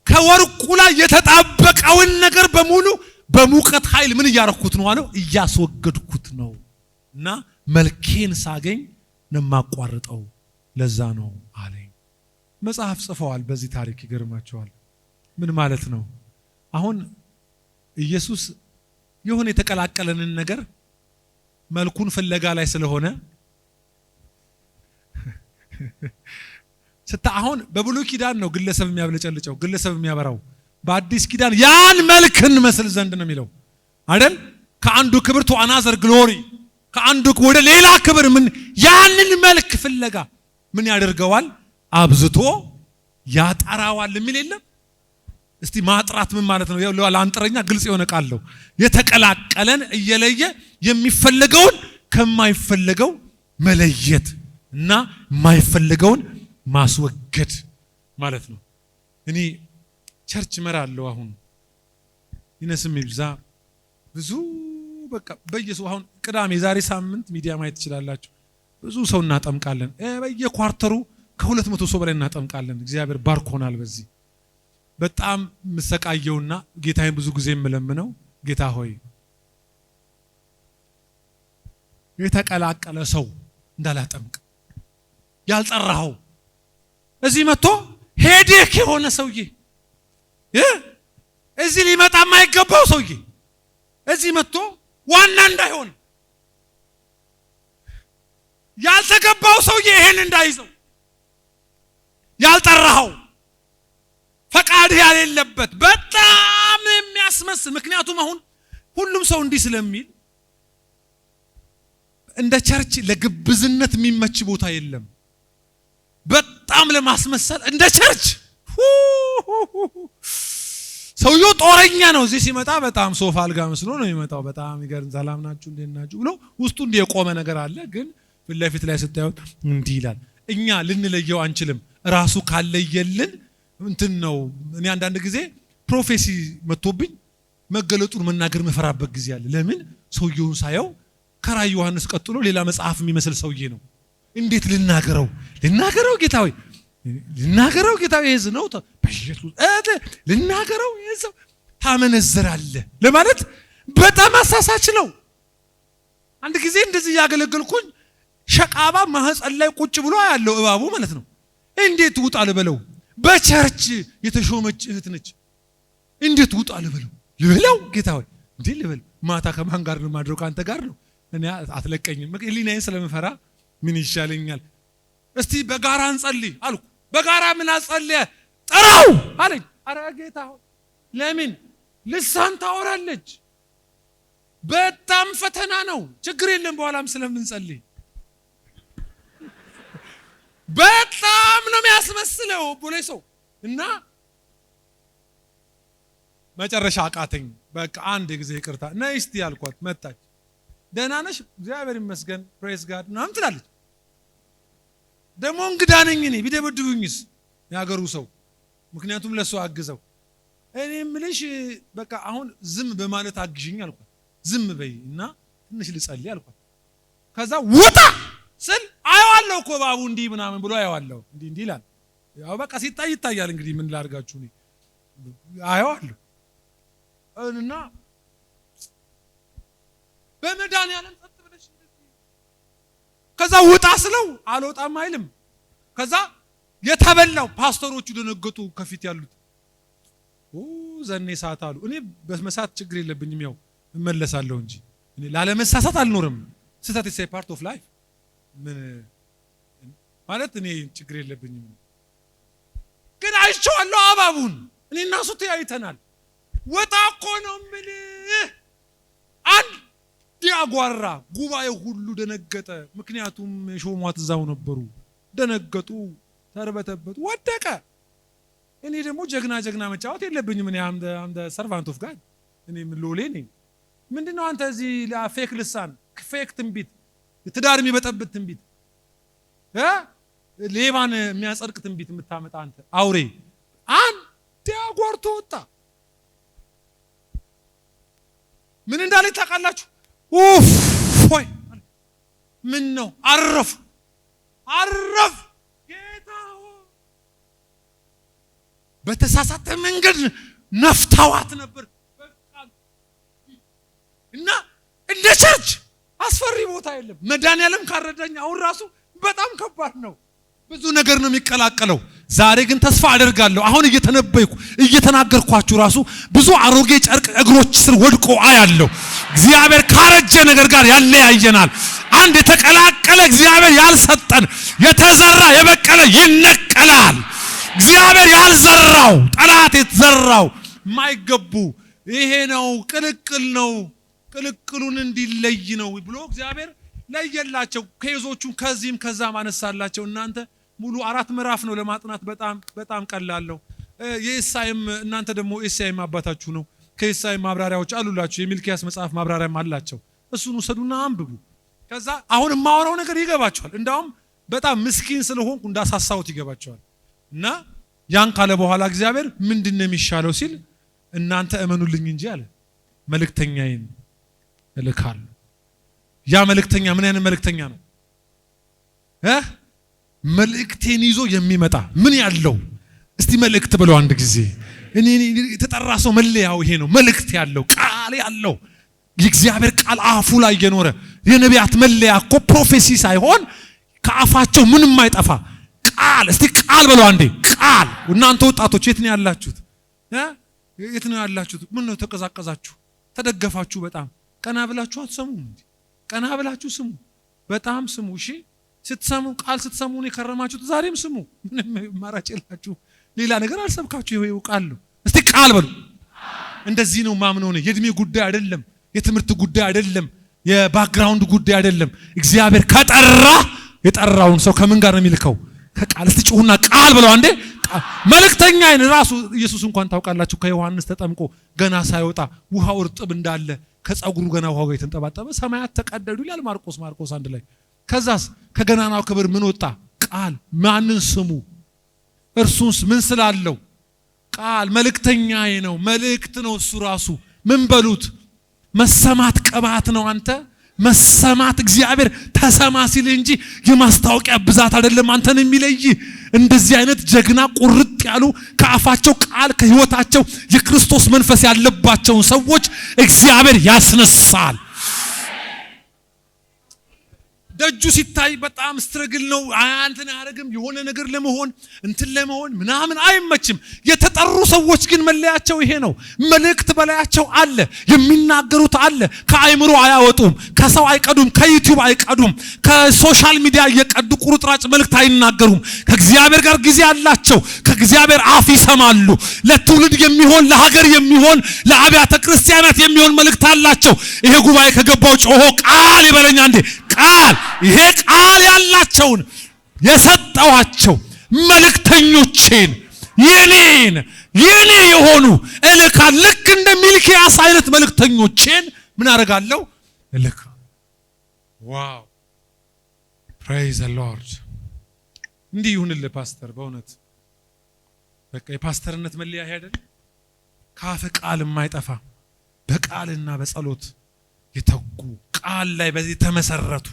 ከወርቁ ላይ የተጣበቀውን ነገር በሙሉ በሙቀት ኃይል ምን እያረኩት ነው አለው? እያስወገድኩት ነው። እና መልኬን ሳገኝ ነው የማቋርጠው። ለዛ ነው አለኝ። መጽሐፍ ጽፈዋል በዚህ ታሪክ። ይገርማቸዋል። ምን ማለት ነው? አሁን ኢየሱስ የሆነ የተቀላቀለንን ነገር መልኩን ፍለጋ ላይ ስለሆነ አሁን በብሉይ ኪዳን ነው ግለሰብ የሚያብለጨልጨው፣ ግለሰብ የሚያበራው። በአዲስ ኪዳን ያን መልክን መስል ዘንድ ነው የሚለው አይደል? ከአንዱ ክብር to another glory፣ ከአንዱ ወደ ሌላ ክብር ምን ያንን መልክ ፍለጋ ምን ያደርገዋል? አብዝቶ ያጠራዋል የሚል የለም። እስቲ ማጥራት ምን ማለት ነው? ለአንጥረኛ ግልጽ የሆነ ቃል ነው። የተቀላቀለን እየለየ የሚፈልገውን ከማይፈልገው መለየት እና የማይፈልገውን ማስወገድ ማለት ነው። እኔ ቸርች እመራለሁ። አሁን ይነስም ይብዛ ብዙ በቃ በየሰው አሁን ቅዳሜ ዛሬ ሳምንት ሚዲያ ማየት ትችላላችሁ። ብዙ ሰው እናጠምቃለን። በየኳርተሩ ከ200 ሰው በላይ እናጠምቃለን። እግዚአብሔር ባርኮናል በዚህ። በጣም መሰቃየውና ጌታዬን ብዙ ጊዜ የምለምነው ጌታ ሆይ የተቀላቀለ ሰው እንዳላጠምቅ፣ ያልጠራኸው እዚህ መጥቶ ሄዴክ የሆነ ሰውዬ እዚህ ሊመጣ የማይገባው ሰውዬ እዚህ መጥቶ ዋና እንዳይሆን፣ ያልተገባው ሰውዬ ይሄን እንዳይዘው፣ ያልጠራኸው ፈቃድ ያሌለበት በጣም የሚያስመስል። ምክንያቱም አሁን ሁሉም ሰው እንዲህ ስለሚል እንደ ቸርች ለግብዝነት የሚመች ቦታ የለም። በጣም ለማስመሰል እንደ ቸርች ሰውየው ጦረኛ ነው። እዚህ ሲመጣ በጣም ሶፋ አልጋ መስሎ ነው የሚመጣው። በጣም ይገርም። ሰላም ናችሁ እንዴት ናችሁ ብሎ ውስጡ እንዲህ የቆመ ነገር አለ፣ ግን ፊት ለፊት ላይ ስታዩት እንዲህ ይላል። እኛ ልንለየው አንችልም። ራሱ ካለየልን እንትን ነው። እኔ አንዳንድ ጊዜ ፕሮፌሲ መጥቶብኝ መገለጡን መናገር መፈራበት ጊዜ አለ። ለምን? ሰውየውን ሳየው ከራእይ ዮሐንስ ቀጥሎ ሌላ መጽሐፍ የሚመስል ሰውዬ ነው። እንዴት ልናገረው ጌታዊ ልናገረው ጌታዊ ይዝ ነው በኢየሱስ ልናገረው ይዝ ታመነዝራለህ ለማለት በጣም አሳሳች ነው። አንድ ጊዜ እንደዚህ ያገለገልኩኝ ሸቃባ ማህፀን ላይ ቁጭ ብሎ ያለው እባቡ ማለት ነው። እንዴት ውጣ ልበለው? በቸርች የተሾመች እህት ነች። እንዴት ውጣ ልበለው ጌታዊ እንዴ ልበለው? ማታ ከማን ጋር ነው ማድረው? ካንተ ጋር ነው። እኔ አትለቀኝም። ህሊናዬን ስለምፈራ ምን ይሻለኛል? እስቲ በጋራ እንጸልይ አልኩ። በጋራ ምን አጸልየ? ጥራው አለኝ። አረ ጌታ ለምን ልሳን ታወራለች? በጣም ፈተና ነው። ችግር የለም በኋላም ስለምንጸልይ። በጣም ነው የሚያስመስለው ቦሌ ሰው እና መጨረሻ አቃተኝ። በቃ አንድ ጊዜ ይቅርታ ነይ እስቲ ያልኳት መጣች። ደህና ነሽ? እግዚአብሔር ይመስገን ፕሬዝ ጋድ ምናምን ትላለች። ደግሞ እንግዳ ነኝ እኔ ቢደበድቡኝስ ያገሩ ሰው፣ ምክንያቱም ለሱ አግዘው። እኔ ምልሽ በቃ አሁን ዝም በማለት አግዥኝ አልኳት። ዝም በይ እና ትንሽ ልጸልይ አልኳት። ከዛ ውጣ ስል አየዋለሁ እኮ ባቡ እንዲህ ምናምን ብሎ አየዋለሁ። እንዲህ ይላል። ያው በቃ ሲታይ ይታያል። እንግዲህ ምን ላድርጋችሁ እኔ አየዋለሁ እና በመድኃኒዓለም ጸጥ ብለሽ ከዛ ውጣ ስለው አልወጣም አይልም። ከዛ የተበላው ፓስተሮቹ ደነገጡ። ከፊት ያሉት ዘኔ ሰዓት አሉ። እኔ በመሳት ችግር የለብኝም፣ ያው እመለሳለሁ እንጂ እኔ ላለመሳሳት አልኖርም። ስህተት is a part of life ምን ማለት እኔ ችግር የለብኝም። ግን አይቼዋለሁ አባቡን። እኔና እሱ ተያይተናል። ወጣ እኮ ነው የምልህ። አንድ ዲያጓራ ጉባኤው ሁሉ ደነገጠ። ምክንያቱም ሾሟት እዛው ነበሩ። ደነገጡ፣ ተርበተበቱ፣ ወደቀ። እኔ ደግሞ ጀግና መጫወት የለብኝም። እኔ አም ሰርቫንት ኦፍ ጋድ እኔ ምን ሎሌ ነኝ? ምንድነው አንተ እዚህ ፌክ ልሳን፣ ፌክ ትንቢት፣ ትዳር የሚበጠብጥ ትንቢት፣ ሌባን የሚያጸድቅ ትንቢት የምታመጣ አንተ አውሬ! አንድ ያጓርቶ ወጣ። ምን እንዳለ ታውቃላችሁ? ኡፍ ሆይ ምን ነው አረፍ ጌታ በተሳሳተ መንገድ ነፍታዋት ነበር። እና እንደ ቸርች አስፈሪ ቦታ የለም። መድኃኒዓለም ካረዳኝ አሁን ራሱ በጣም ከባድ ነው። ብዙ ነገር ነው የሚቀላቀለው። ዛሬ ግን ተስፋ አደርጋለሁ አሁን እየተነበይኩ እየተናገርኳችሁ ራሱ ብዙ አሮጌ ጨርቅ እግሮች ስር ወድቆ አያለሁ። እግዚአብሔር ካረጀ ነገር ጋር ያለያየናል። አንድ የተቀላቀለ እግዚአብሔር ያልሰጠን የተዘራ የበቀለ ይነቀላል። እግዚአብሔር ያልዘራው ጠላት የተዘራው ማይገቡ ይሄ ነው፣ ቅልቅል ነው፣ ቅልቅሉን እንዲለይ ነው ብሎ እግዚአብሔር ለየላቸው። ኬዞቹን ከዚህም ከዛም አነሳላቸው። እናንተ ሙሉ 4 ምዕራፍ ነው ለማጥናት በጣም ቀላል ነው። የኢሳይም እናንተ ደግሞ ኢሳይም አባታችሁ ነው። ከኢሳይም ማብራሪያዎች አሉላችሁ። የሚልኪያስ መጽሐፍ ማብራሪያም አላቸው። እሱን ወሰዱና አንብቡ። ከዛ አሁን የማወራው ነገር ይገባቸዋል። እንዳውም በጣም ምስኪን ስለሆንኩ እንዳሳሳውት ይገባቸዋል። እና ያን ካለ በኋላ እግዚአብሔር ምንድነው የሚሻለው ሲል እናንተ እመኑልኝ እንጂ አለ መልእክተኛዬን እልካለሁ። ያ መልእክተኛ ምን አይነት መልእክተኛ ነው? መልእክቴን ይዞ የሚመጣ ምን ያለው? እስቲ መልእክት ብለው አንድ ጊዜ። እኔ የተጠራ ሰው መለያው ይሄ ነው። መልእክት ያለው ቃል ያለው የእግዚአብሔር ቃል አፉ ላይ የኖረ የነቢያት መለያ እኮ ፕሮፌሲ ሳይሆን ከአፋቸው ምንም አይጠፋ ቃል። እስቲ ቃል ብለው አንዴ ቃል። እናንተ ወጣቶች የት ነው ያላችሁት? የት ነው ያላችሁት? ምን ነው ተቀዛቀዛችሁ? ተደገፋችሁ? በጣም ቀና ብላችሁ አትሰሙም እንዴ? ቀና ብላችሁ ስሙ፣ በጣም ስሙ። እሺ ስትሰሙ ቃል ስትሰሙ ነው የከረማችሁት። ዛሬም ስሙ፣ ምንም ማራጭ የላችሁ። ሌላ ነገር አልሰብካችሁ። ይሄው ቃል ነው። እስቲ ቃል በሉ። እንደዚህ ነው ማምነው ነው። የእድሜ ጉዳይ አይደለም፣ የትምህርት ጉዳይ አይደለም፣ የባክግራውንድ ጉዳይ አይደለም። እግዚአብሔር ከጠራ የጠራውን ሰው ከምን ጋር ነው የሚልከው? ከቃል። እስቲ ጩሁና ቃል ብለው አንዴ። መልእክተኛ አይን ራሱ ኢየሱስ እንኳን ታውቃላችሁ ከዮሐንስ ተጠምቆ ገና ሳይወጣ ውሃው እርጥብ እንዳለ ከጸጉሩ ገና ውሃው ጋር የተንጠባጠበ ሰማያት ተቀደዱ ይላል ማርቆስ 1 ላይ። ከዛስ ከገናናው ክብር ምን ወጣ? ቃል። ማንን ስሙ? እርሱስ ምን ስላለው? ቃል። መልእክተኛዬ ነው፣ መልእክት ነው እሱ ራሱ። ምን በሉት? መሰማት ቅባት ነው። አንተ መሰማት እግዚአብሔር ተሰማ ሲል እንጂ የማስታወቂያ ብዛት አይደለም አንተን የሚለይ። እንደዚህ አይነት ጀግና ቁርጥ ያሉ ከአፋቸው ቃል ከህይወታቸው የክርስቶስ መንፈስ ያለባቸውን ሰዎች እግዚአብሔር ያስነሳል። ደጁ ሲታይ በጣም ስትረግል ነው። አንተን ያረግም የሆነ ነገር ለመሆን እንትን ለመሆን ምናምን አይመችም። የተጠሩ ሰዎች ግን መለያቸው ይሄ ነው። መልእክት በላያቸው አለ፣ የሚናገሩት አለ። ከአይምሮ አያወጡም፣ ከሰው አይቀዱም፣ ከዩቲዩብ አይቀዱም፣ ከሶሻል ሚዲያ እየቀዱ ቁርጥራጭ መልእክት አይናገሩም። ከእግዚአብሔር ጋር ጊዜ አላቸው። ከእግዚአብሔር አፍ ይሰማሉ። ለትውልድ የሚሆን ለሀገር የሚሆን ለአብያተ ክርስቲያናት የሚሆን መልእክት አላቸው። ይሄ ጉባኤ ከገባው ጮሆ ቃል ይበለኛ እንዴ! ቃል። ይሄ ቃል ያላቸውን የሰጠዋቸው መልእክተኞቼን የኔ የሆኑ እልካ። ልክ እንደ ሚልኪያስ አይነት መልእክተኞቼን ምን አደርጋለሁ? እልካ። ዋው ፕሬይዝ ዘ ሎርድ። እንዲህ ይሁንልህ ፓስተር። በእውነት በቃ የፓስተርነት መለያ አይደል? ካፍ ቃል የማይጠፋ በቃልና በጸሎት የተጉ ቃል ላይ በዚህ ተመሰረቱ።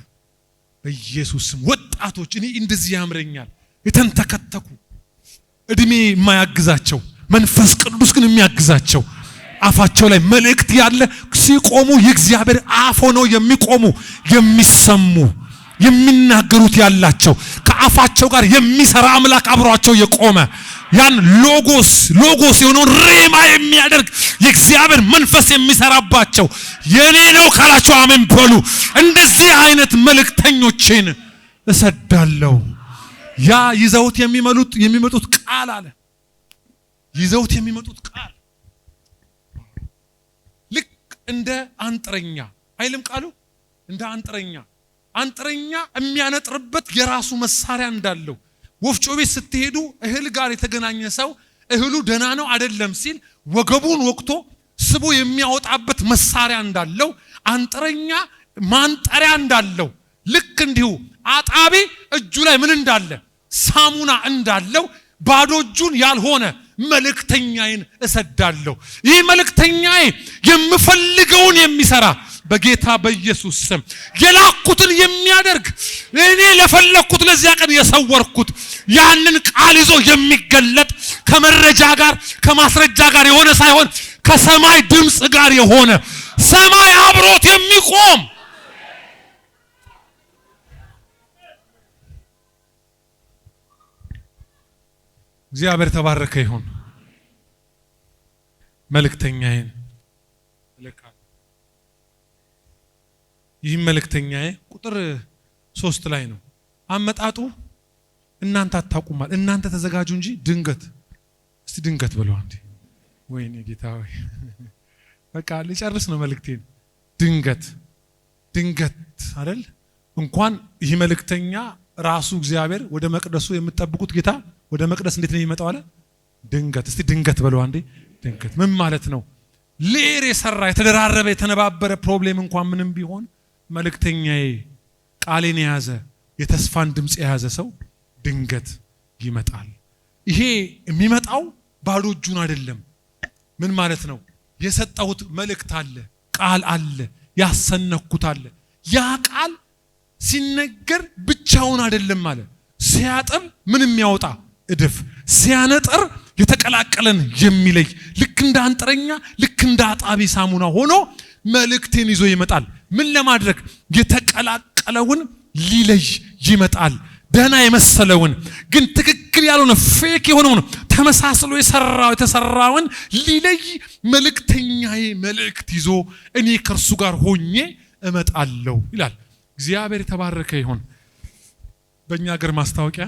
በኢየሱስ ስም ወጣቶች እኔ እንደዚህ ያምረኛል። የተንተከተኩ እድሜ የማያግዛቸው መንፈስ ቅዱስ ግን የሚያግዛቸው አፋቸው ላይ መልእክት ያለ ሲቆሙ የእግዚአብሔር አፍ ሆነው የሚቆሙ የሚሰሙ የሚናገሩት ያላቸው ከአፋቸው ጋር የሚሰራ አምላክ አብሯቸው የቆመ ያን ሎጎስ የሆነውን ሬማ የሚያደርግ የእግዚአብሔር መንፈስ የሚሰራባቸው የኔ ነው ካላቸው አሜን በሉ። እንደዚህ አይነት መልእክተኞችን እሰዳለሁ። ያ ይዘውት የሚመጡት ቃል አለ። ይዘውት የሚመጡት ቃል ልክ እንደ አንጥረኛ አይልም ቃሉ እንደ አንጥረኛ የሚያነጥርበት የራሱ መሳሪያ እንዳለው ወፍጮ ቤት ስትሄዱ እህል ጋር የተገናኘ ሰው እህሉ ደና ነው አይደለም ሲል ወገቡን ወቅቶ ስቦ የሚያወጣበት መሳሪያ እንዳለው አንጥረኛ ማንጠሪያ እንዳለው ልክ እንዲሁ አጣቢ እጁ ላይ ምን እንዳለ ሳሙና እንዳለው ባዶ እጁን ያልሆነ መልእክተኛዬን እሰዳለሁ። ይህ መልእክተኛዬ የምፈልገውን የሚሰራ በጌታ በኢየሱስ ስም የላኩትን የሚያደርግ እኔ ለፈለኩት ለዚያ ቀን የሰወርኩት ያንን ቃል ይዞ የሚገለጥ ከመረጃ ጋር ከማስረጃ ጋር የሆነ ሳይሆን ከሰማይ ድምጽ ጋር የሆነ ሰማይ አብሮት የሚቆም እግዚአብሔር ተባረከ ይሁን። መልእክተኛዬን ልካል። ይህ መልእክተኛዬ ቁጥር 3 ላይ ነው። አመጣጡ እናንተ አታውቁማል። እናንተ ተዘጋጁ እንጂ ድንገት እስቲ ድንገት ብለው አንዴ ወይኔ ጌታ ሆይ በቃ ልጨርስ ነው መልእክቴን። ድንገት አይደል እንኳን ይህ መልእክተኛ ራሱ እግዚአብሔር ወደ መቅደሱ የምትጠብቁት ጌታ ወደ መቅደስ እንዴት ነው የሚመጣው አለ? ድንገት። እስቲ ድንገት ብለው አንዴ ድንገት ምን ማለት ነው? ሌር የሰራ የተደራረበ የተነባበረ ፕሮብሌም እንኳን ምንም ቢሆን መልእክተኛዬ ቃሌን የያዘ የተስፋን ድምጽ የያዘ ሰው ድንገት ይመጣል። ይሄ የሚመጣው ባዶ እጁን አይደለም። ምን ማለት ነው? የሰጠሁት መልእክት አለ፣ ቃል አለ፣ ያሰነኩት አለ። ያ ቃል ሲነገር ብቻውን አይደለም ማለት ሲያጥብ ምን የሚያወጣ እድፍ ሲያነጥር የተቀላቀለን የሚለይ ልክ እንደ አንጥረኛ ልክ እንደ አጣቢ ሳሙና ሆኖ መልእክቴን ይዞ ይመጣል። ምን ለማድረግ? የተቀላቀለውን ሊለይ ይመጣል። ደህና የመሰለውን ግን ትክክል ያልሆነ ፌክ የሆነውን ተመሳስሎ የተሰራውን ሊለይ መልእክተኛዬ መልእክት ይዞ እኔ ከእርሱ ጋር ሆኜ እመጣለሁ ይላል። እግዚአብሔር የተባረከ ይሁን። በእኛ ሀገር ማስታወቂያ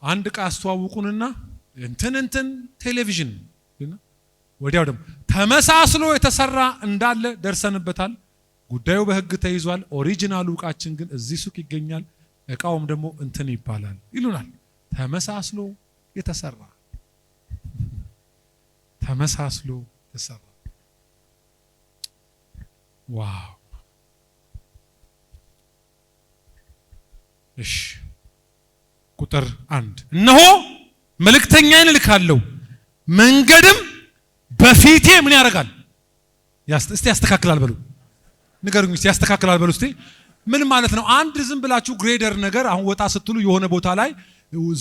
አንድ ዕቃ አስተዋውቁንና እንትን ቴሌቪዥን ወዲያው ደግሞ ተመሳስሎ የተሰራ እንዳለ ደርሰንበታል፣ ጉዳዩ በሕግ ተይዟል፣ ኦሪጂናሉ ዕቃችን ግን እዚህ ሱቅ ይገኛል፣ ዕቃውም ደግሞ እንትን ይባላል ይሉናል። ተመሳስሎ የተሰራ ዋው! እሺ ቁጥር 1 እነሆ መልእክተኛዬን እልካለሁ መንገድም በፊቴ ምን ያደርጋል? እስቲ ያስተካክላል በሉ ንገሩኝ። እስቲ ያስተካክላል በሉ እስቲ ምን ማለት ነው? አንድ ዝም ብላችሁ ግሬደር ነገር አሁን ወጣ ስትሉ የሆነ ቦታ ላይ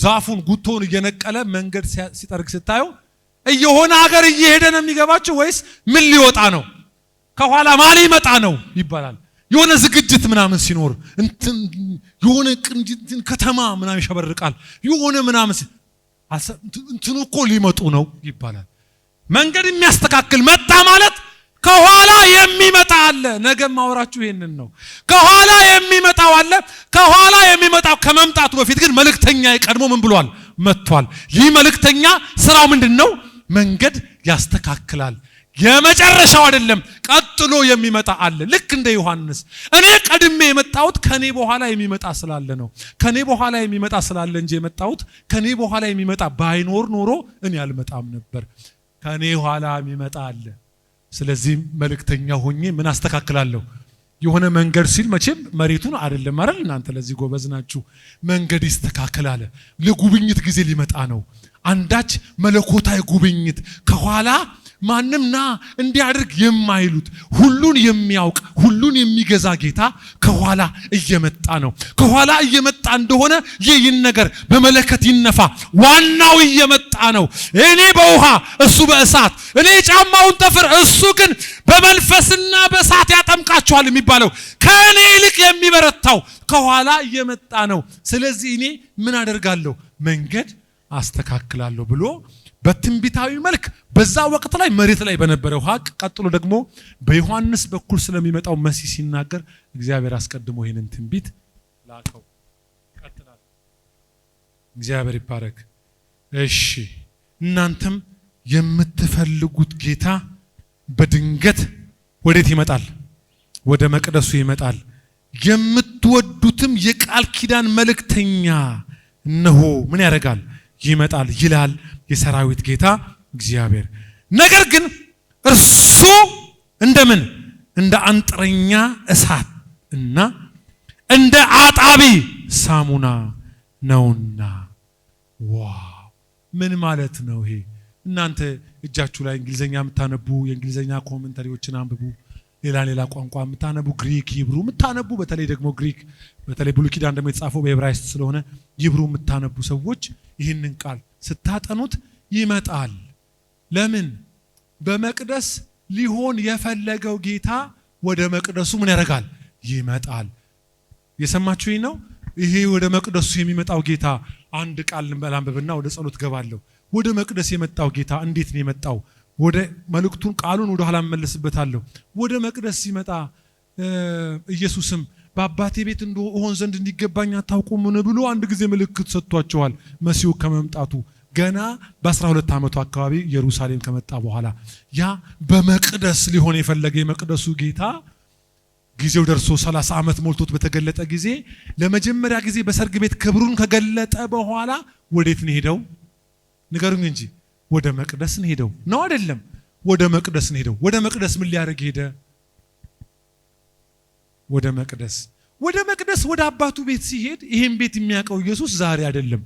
ዛፉን ጉቶን እየነቀለ መንገድ ሲጠርግ ስታዩ እየሆነ ሀገር እየሄደ ነው የሚገባችሁ ወይስ ምን ሊወጣ ነው? ከኋላ ማን ሊመጣ ነው ይባላል። የሆነ ዝግጅት ምናምን ሲኖር እንትን የሆነ ቅንጅት ከተማ ምናምን ይሸበርቃል። የሆነ ምናምን እንትኑ እኮ ሊመጡ ነው ይባላል። መንገድ የሚያስተካክል መጣ ማለት ከኋላ የሚመጣ አለ። ነገ ማወራችሁ ይሄንን ነው። ከኋላ የሚመጣው አለ። ከኋላ የሚመጣው ከመምጣቱ በፊት ግን መልእክተኛ ቀድሞ ምን ብሏል? መጥቷል። ይህ መልእክተኛ ስራው ምንድነው? መንገድ ያስተካክላል። የመጨረሻው አይደለም፣ ቀጥሎ የሚመጣ አለ። ልክ እንደ ዮሐንስ እኔ ቀድሜ የመጣሁት ከኔ በኋላ የሚመጣ ስላለ ነው። ከኔ በኋላ የሚመጣ ስላለ እንጂ የመጣሁት ከኔ በኋላ የሚመጣ ባይኖር ኖሮ እኔ አልመጣም ነበር። ከኔ በኋላ የሚመጣ አለ። ስለዚህ መልእክተኛ ሆኜ ምን አስተካክላለሁ? የሆነ መንገድ ሲል መቼም መሬቱን አይደለም አይደል? እናንተ ለዚህ ጎበዝ ናችሁ። መንገድ ይስተካከላል። ለጉብኝት ጊዜ ሊመጣ ነው። አንዳች መለኮታዊ ጉብኝት ከኋላ ማንም ና እንዲያድርግ የማይሉት ሁሉን የሚያውቅ ሁሉን የሚገዛ ጌታ ከኋላ እየመጣ ነው። ከኋላ እየመጣ እንደሆነ ይህን ነገር በመለከት ይነፋ። ዋናው እየመጣ ነው። እኔ በውሃ እሱ በእሳት፣ እኔ ጫማውን ጠፍር እሱ ግን በመንፈስና በእሳት ያጠምቃችኋል የሚባለው ከእኔ ይልቅ የሚበረታው ከኋላ እየመጣ ነው። ስለዚህ እኔ ምን አደርጋለሁ? መንገድ አስተካክላለሁ ብሎ በትንቢታዊ መልክ በዛ ወቅት ላይ መሬት ላይ በነበረው ሀቅ ቀጥሎ ደግሞ በዮሐንስ በኩል ስለሚመጣው መሲህ ሲናገር እግዚአብሔር አስቀድሞ ይሄንን ትንቢት ላከው። ቀጥላል። እግዚአብሔር ይባረክ። እሺ እናንተም የምትፈልጉት ጌታ በድንገት ወዴት ይመጣል? ወደ መቅደሱ ይመጣል። የምትወዱትም የቃል ኪዳን መልእክተኛ እነሆ ምን ያደርጋል? ይመጣል ይላል የሰራዊት ጌታ እግዚአብሔር። ነገር ግን እርሱ እንደምን እንደ አንጥረኛ እሳት እና እንደ አጣቢ ሳሙና ነውና። ዋው ምን ማለት ነው ይሄ? እናንተ እጃችሁ ላይ እንግሊዘኛ የምታነቡ የእንግሊዘኛ ኮሜንታሪዎችን አንብቡ። ሌላ ቋንቋ የምታነቡ ግሪክ፣ ሂብሩ የምታነቡ በተለይ ደግሞ ግሪክ በተለይ ብሉይ ኪዳን ደግሞ የተጻፈው በዕብራይስጥ ስለሆነ ሂብሩ የምታነቡ ሰዎች ይህንን ቃል ስታጠኑት ይመጣል። ለምን? በመቅደስ ሊሆን የፈለገው ጌታ ወደ መቅደሱ ምን ያደርጋል? ይመጣል። የሰማችሁኝ ነው? ይሄ ወደ መቅደሱ የሚመጣው ጌታ አንድ ቃል እንበላንብብና ወደ ጸሎት ገባለሁ። ወደ መቅደስ የመጣው ጌታ እንዴት ነው የመጣው? ወደ መልእክቱን ቃሉን ወደ ኋላ መመለስበታለሁ። ወደ መቅደስ ሲመጣ ኢየሱስም በአባቴ ቤት እንደሆን ዘንድ እንዲገባኝ አታውቁምን ብሎ አንድ ጊዜ ምልክት ሰጥቷቸዋል። መሲሁ ከመምጣቱ ገና በ12 ዓመቱ አካባቢ ኢየሩሳሌም ከመጣ በኋላ ያ በመቅደስ ሊሆን የፈለገ የመቅደሱ ጌታ ጊዜው ደርሶ 30 ዓመት ሞልቶት በተገለጠ ጊዜ ለመጀመሪያ ጊዜ በሰርግ ቤት ክብሩን ከገለጠ በኋላ ወዴት ነው ሄደው? ንገሩኝ እንጂ ወደ መቅደስ ነው ሄደው ነው አይደለም? ወደ መቅደስ ነው ሄደው። ወደ መቅደስ ምን ሊያደርግ ሄደ? ወደ መቅደስ ወደ አባቱ ቤት ሲሄድ ይሄን ቤት የሚያውቀው ኢየሱስ ዛሬ አይደለም።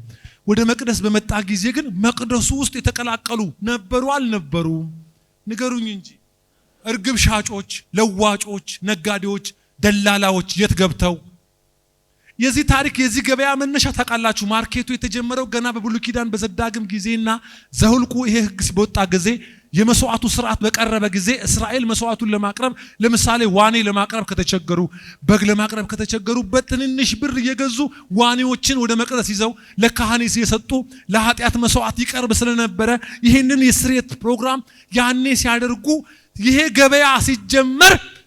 ወደ መቅደስ በመጣ ጊዜ ግን መቅደሱ ውስጥ የተቀላቀሉ ነበሩ አልነበሩም? ንገሩኝ እንጂ እርግብ ሻጮች፣ ለዋጮች፣ ነጋዴዎች፣ ደላላዎች የት ገብተው? የዚህ ታሪክ የዚህ ገበያ መነሻ ታውቃላችሁ። ማርኬቱ የተጀመረው ገና በብሉይ ኪዳን በዘዳግም ጊዜና ዘሁልቁ ይሄ ሕግ ሲወጣ ጊዜ የመስዋዕቱ ስርዓት በቀረበ ጊዜ እስራኤል መስዋዕቱን ለማቅረብ ለምሳሌ ዋኔ ለማቅረብ ከተቸገሩ፣ በግ ለማቅረብ ከተቸገሩ በትንንሽ ብር እየገዙ ዋኔዎችን ወደ መቅደስ ይዘው ለካህን የሰጡ ለኃጢአት መስዋዕት ይቀርብ ስለነበረ ይሄንን የስርየት ፕሮግራም ያኔ ሲያደርጉ ይሄ ገበያ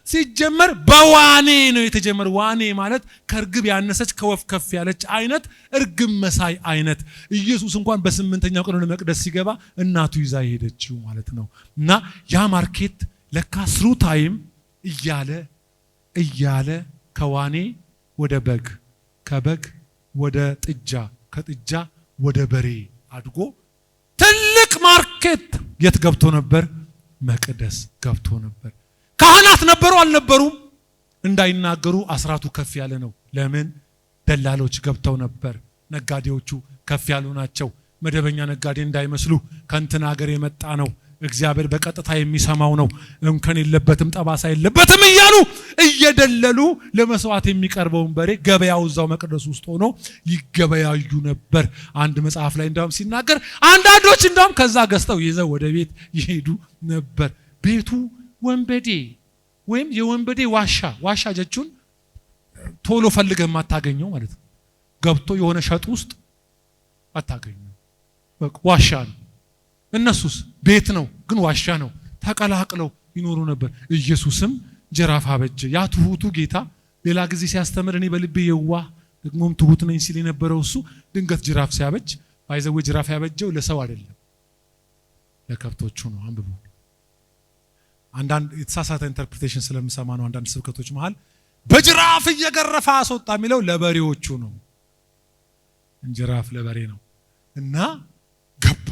ሲጀመር በዋኔ ነው የተጀመረው። ዋኔ ማለት ከርግብ ያነሰች ከወፍ ከፍ ያለች አይነት እርግብ መሳይ አይነት። ኢየሱስ እንኳን በ8ኛው ቀን ወደ መቅደስ ሲገባ እናቱ ይዛ ሄደችው ማለት ነው። እና ያ ማርኬት ለካ ስሩ ታይም እያለ ከዋኔ ወደ በግ፣ ከበግ ወደ ጥጃ፣ ከጥጃ ወደ በሬ አድጎ ትልቅ ማርኬት የት ገብቶ ነበር? መቅደስ ገብቶ ነበር። ካህናት ነበሩ አልነበሩም? እንዳይናገሩ አስራቱ ከፍ ያለ ነው። ለምን? ደላሎች ገብተው ነበር። ነጋዴዎቹ ከፍ ያሉ ናቸው። መደበኛ ነጋዴ እንዳይመስሉ ከእንትን ሀገር የመጣ ነው፣ እግዚአብሔር በቀጥታ የሚሰማው ነው፣ እንከን የለበትም፣ ጠባሳ የለበትም እያሉ እየደለሉ ለመስዋዕት የሚቀርበውን በሬ ገበያው እዛው መቅደስ ውስጥ ሆኖ ይገበያዩ ነበር። አንድ መጽሐፍ ላይ እንዳውም ሲናገር አንዳንዶች እንዳውም ከዛ ገዝተው ይዘው ወደ ቤት ይሄዱ ነበር። ቤቱ ወንበዴ ወይም የወንበዴ ዋሻ ጀቹን ቶሎ ፈልገህ የማታገኘው ማለት ነው። ገብቶ የሆነ ሸጥ ውስጥ አታገኘው። በቃ ዋሻ ነው። እነሱስ ቤት ነው ግን ዋሻ ነው። ተቀላቅለው ይኖሩ ነበር። ኢየሱስም ጅራፍ አበጀ። ያ ትሁቱ ጌታ ሌላ ጊዜ ሲያስተምር እኔ በልቤ የዋህ ደግሞም ትሁት ነኝ ሲል የነበረው እሱ ድንገት ጅራፍ ሲያበጅ ባይዘው ጅራፍ ያበጀው ለሰው አይደለም ለከብቶቹ ነው። አንብቡ። አንዳንድ የተሳሳተ ኢንተርፕሪቴሽን ስለምሰማ ነው። አንዳንድ ስብከቶች መሃል በጅራፍ እየገረፈ አስወጣ የሚለው ለበሬዎቹ ነው። ጅራፍ ለበሬ ነው። እና ገባ።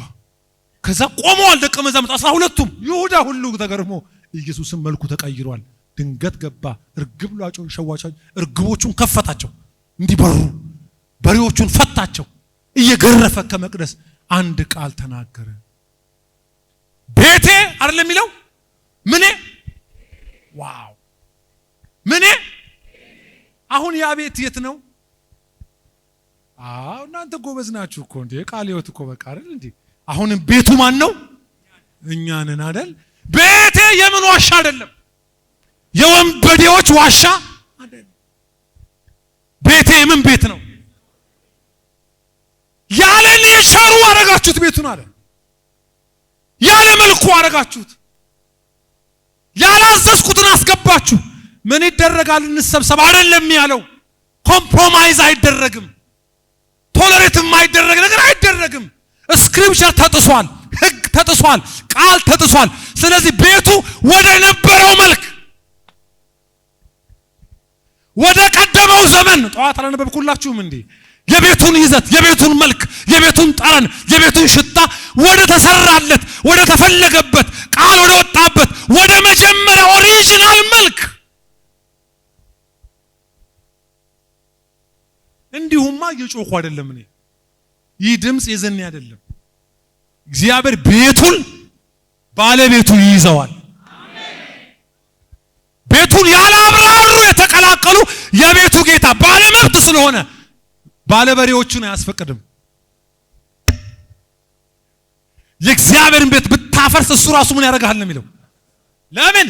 ከዛ ቆመዋል ደቀ መዛሙርት 12ቱም ይሁዳ ሁሉ ተገርሞ ኢየሱስም መልኩ ተቀይሯል። ድንገት ገባ። እርግብ ሏጮች ሸዋቾች እርግቦቹን ከፈታቸው እንዲበሩ፣ በሬዎቹን ፈታቸው። እየገረፈ ከመቅደስ አንድ ቃል ተናገረ። ቤቴ አይደለም የሚለው ምኔ? ዋው ምኔ? አሁን ያ ቤት የት ነው? እናንተ ጎበዝ ናችሁ እኮ እንዴ! ቃል ህይወት እኮ በቃ አይደል እንዴ? አሁንም ቤቱ ማን ነው? እኛ ነን አይደል? ቤቴ የምን ዋሻ አይደለም፣ የወንበዴዎች ዋሻ አይደለም። ቤቴ የምን ቤት ነው? ያለ ኔቸሩ አረጋችሁት ቤቱን አለ። ያለ መልኩ አረጋችሁት። ያላዘዝኩትን አስገባችሁ። ምን ይደረጋል? እንሰብሰብ አይደለም ያለው። ኮምፕሮማይዝ አይደረግም። ቶለሬት የማይደረግ ነገር አይደረግም። ስክሪፕቸር ተጥሷል፣ ህግ ተጥሷል፣ ቃል ተጥሷል። ስለዚህ ቤቱ ወደ ነበረው መልክ ወደ ቀደመው ዘመን ጠዋት አላነበብኩላችሁም እንዴ? የቤቱን ይዘት፣ የቤቱን መልክ፣ የቤቱን ጠረን፣ የቤቱን ሽታ ወደ ተሰራለት ወደ ተፈለገበት ቃል ወደ ወጣበት ወደ መጀመሪያ ኦሪጂናል መልክ እንዲሁማ እየጮኩ አይደለም። እኔ ይህ ድምጽ የዘኔ አይደለም። እግዚአብሔር ቤቱን ባለቤቱ ይይዘዋል። ቤቱን ያላብራሩ የተቀላቀሉ የቤቱ ጌታ ባለመብት ስለሆነ ባለበሬዎቹን አያስፈቅድም። የእግዚአብሔርን ቤት ብታፈርስ እሱ ራሱ ምን ያደርጋል ነው የሚለው። ለምን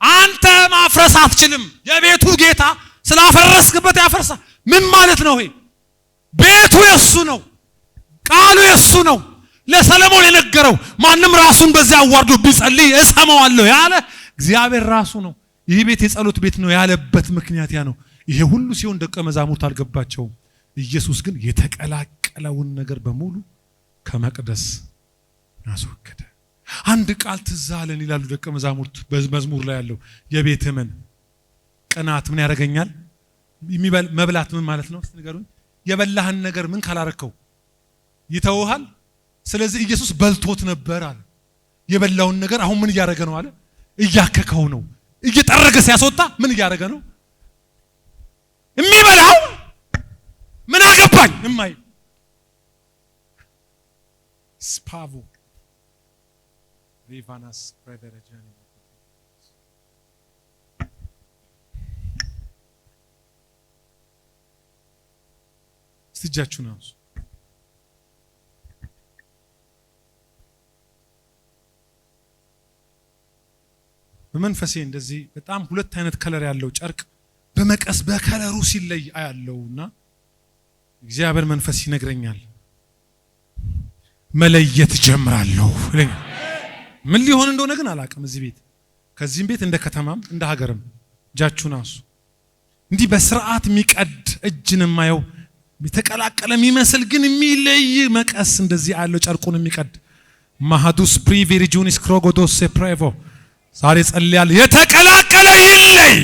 አንተ ማፍረስ አትችልም። የቤቱ ጌታ ስላፈረስክበት ያፈርሳ። ምን ማለት ነው? ይሄ ቤቱ የሱ ነው፣ ቃሉ የሱ ነው። ለሰለሞን የነገረው ማንም ራሱን በዚያ አዋርዶ ቢጸልይ እሰማዋለሁ ያለ እግዚአብሔር ራሱ ነው። ይህ ቤት የጸሎት ቤት ነው ያለበት ምክንያት ያ ነው። ይሄ ሁሉ ሲሆን ደቀ መዛሙርት አልገባቸውም። ኢየሱስ ግን የተቀላቀለውን ነገር በሙሉ ከመቅደስ አስወገደ። አንድ ቃል ትዝ አለን ይላሉ ደቀ መዛሙርት በመዝሙር ላይ ያለው የቤት ምን ቅናት ምን ያደርገኛል? መብላት ምን ማለት ነው? እስቲ ንገሩኝ። የበላህን ነገር ምን ካላረከው ይተውሃል። ስለዚህ ኢየሱስ በልቶት ነበር አለ። የበላውን ነገር አሁን ምን እያደረገ ነው አለ? እያከከው ነው። እየጠረገ ሲያስወጣ ምን እያደረገ ነው? የሚበላው ምን አገባኝ እማይ ስፓቮ ሪቫናስ ፕሬቨረጃኒ እጃችሁን አንሱ። በመንፈሴ እንደዚህ በጣም ሁለት አይነት ከለር ያለው ጨርቅ በመቀስ በከለሩ ሲለይ አያለውና እግዚአብሔር መንፈስ ይነግረኛል መለየት ጀምራለሁ ይለኛል። ምን ሊሆን እንደሆነ ግን አላውቅም። እዚህ ቤት ከዚህም ቤት እንደ ከተማም እንደ ሀገርም እጃችሁን አንሱ። እንዲህ በስርዓት የሚቀድ እጅን የማየው የተቀላቀለ የሚመስል ግን የሚለይ መቀስ እንደዚህ ያለው ጨርቁን የሚቀድ ማሃዱስ ፕሪቪሪጁኒስ ክሮጎዶስ ሴፕሬቮ ዛሬ ጸልያለሁ። የተቀላቀለ ይለይ፣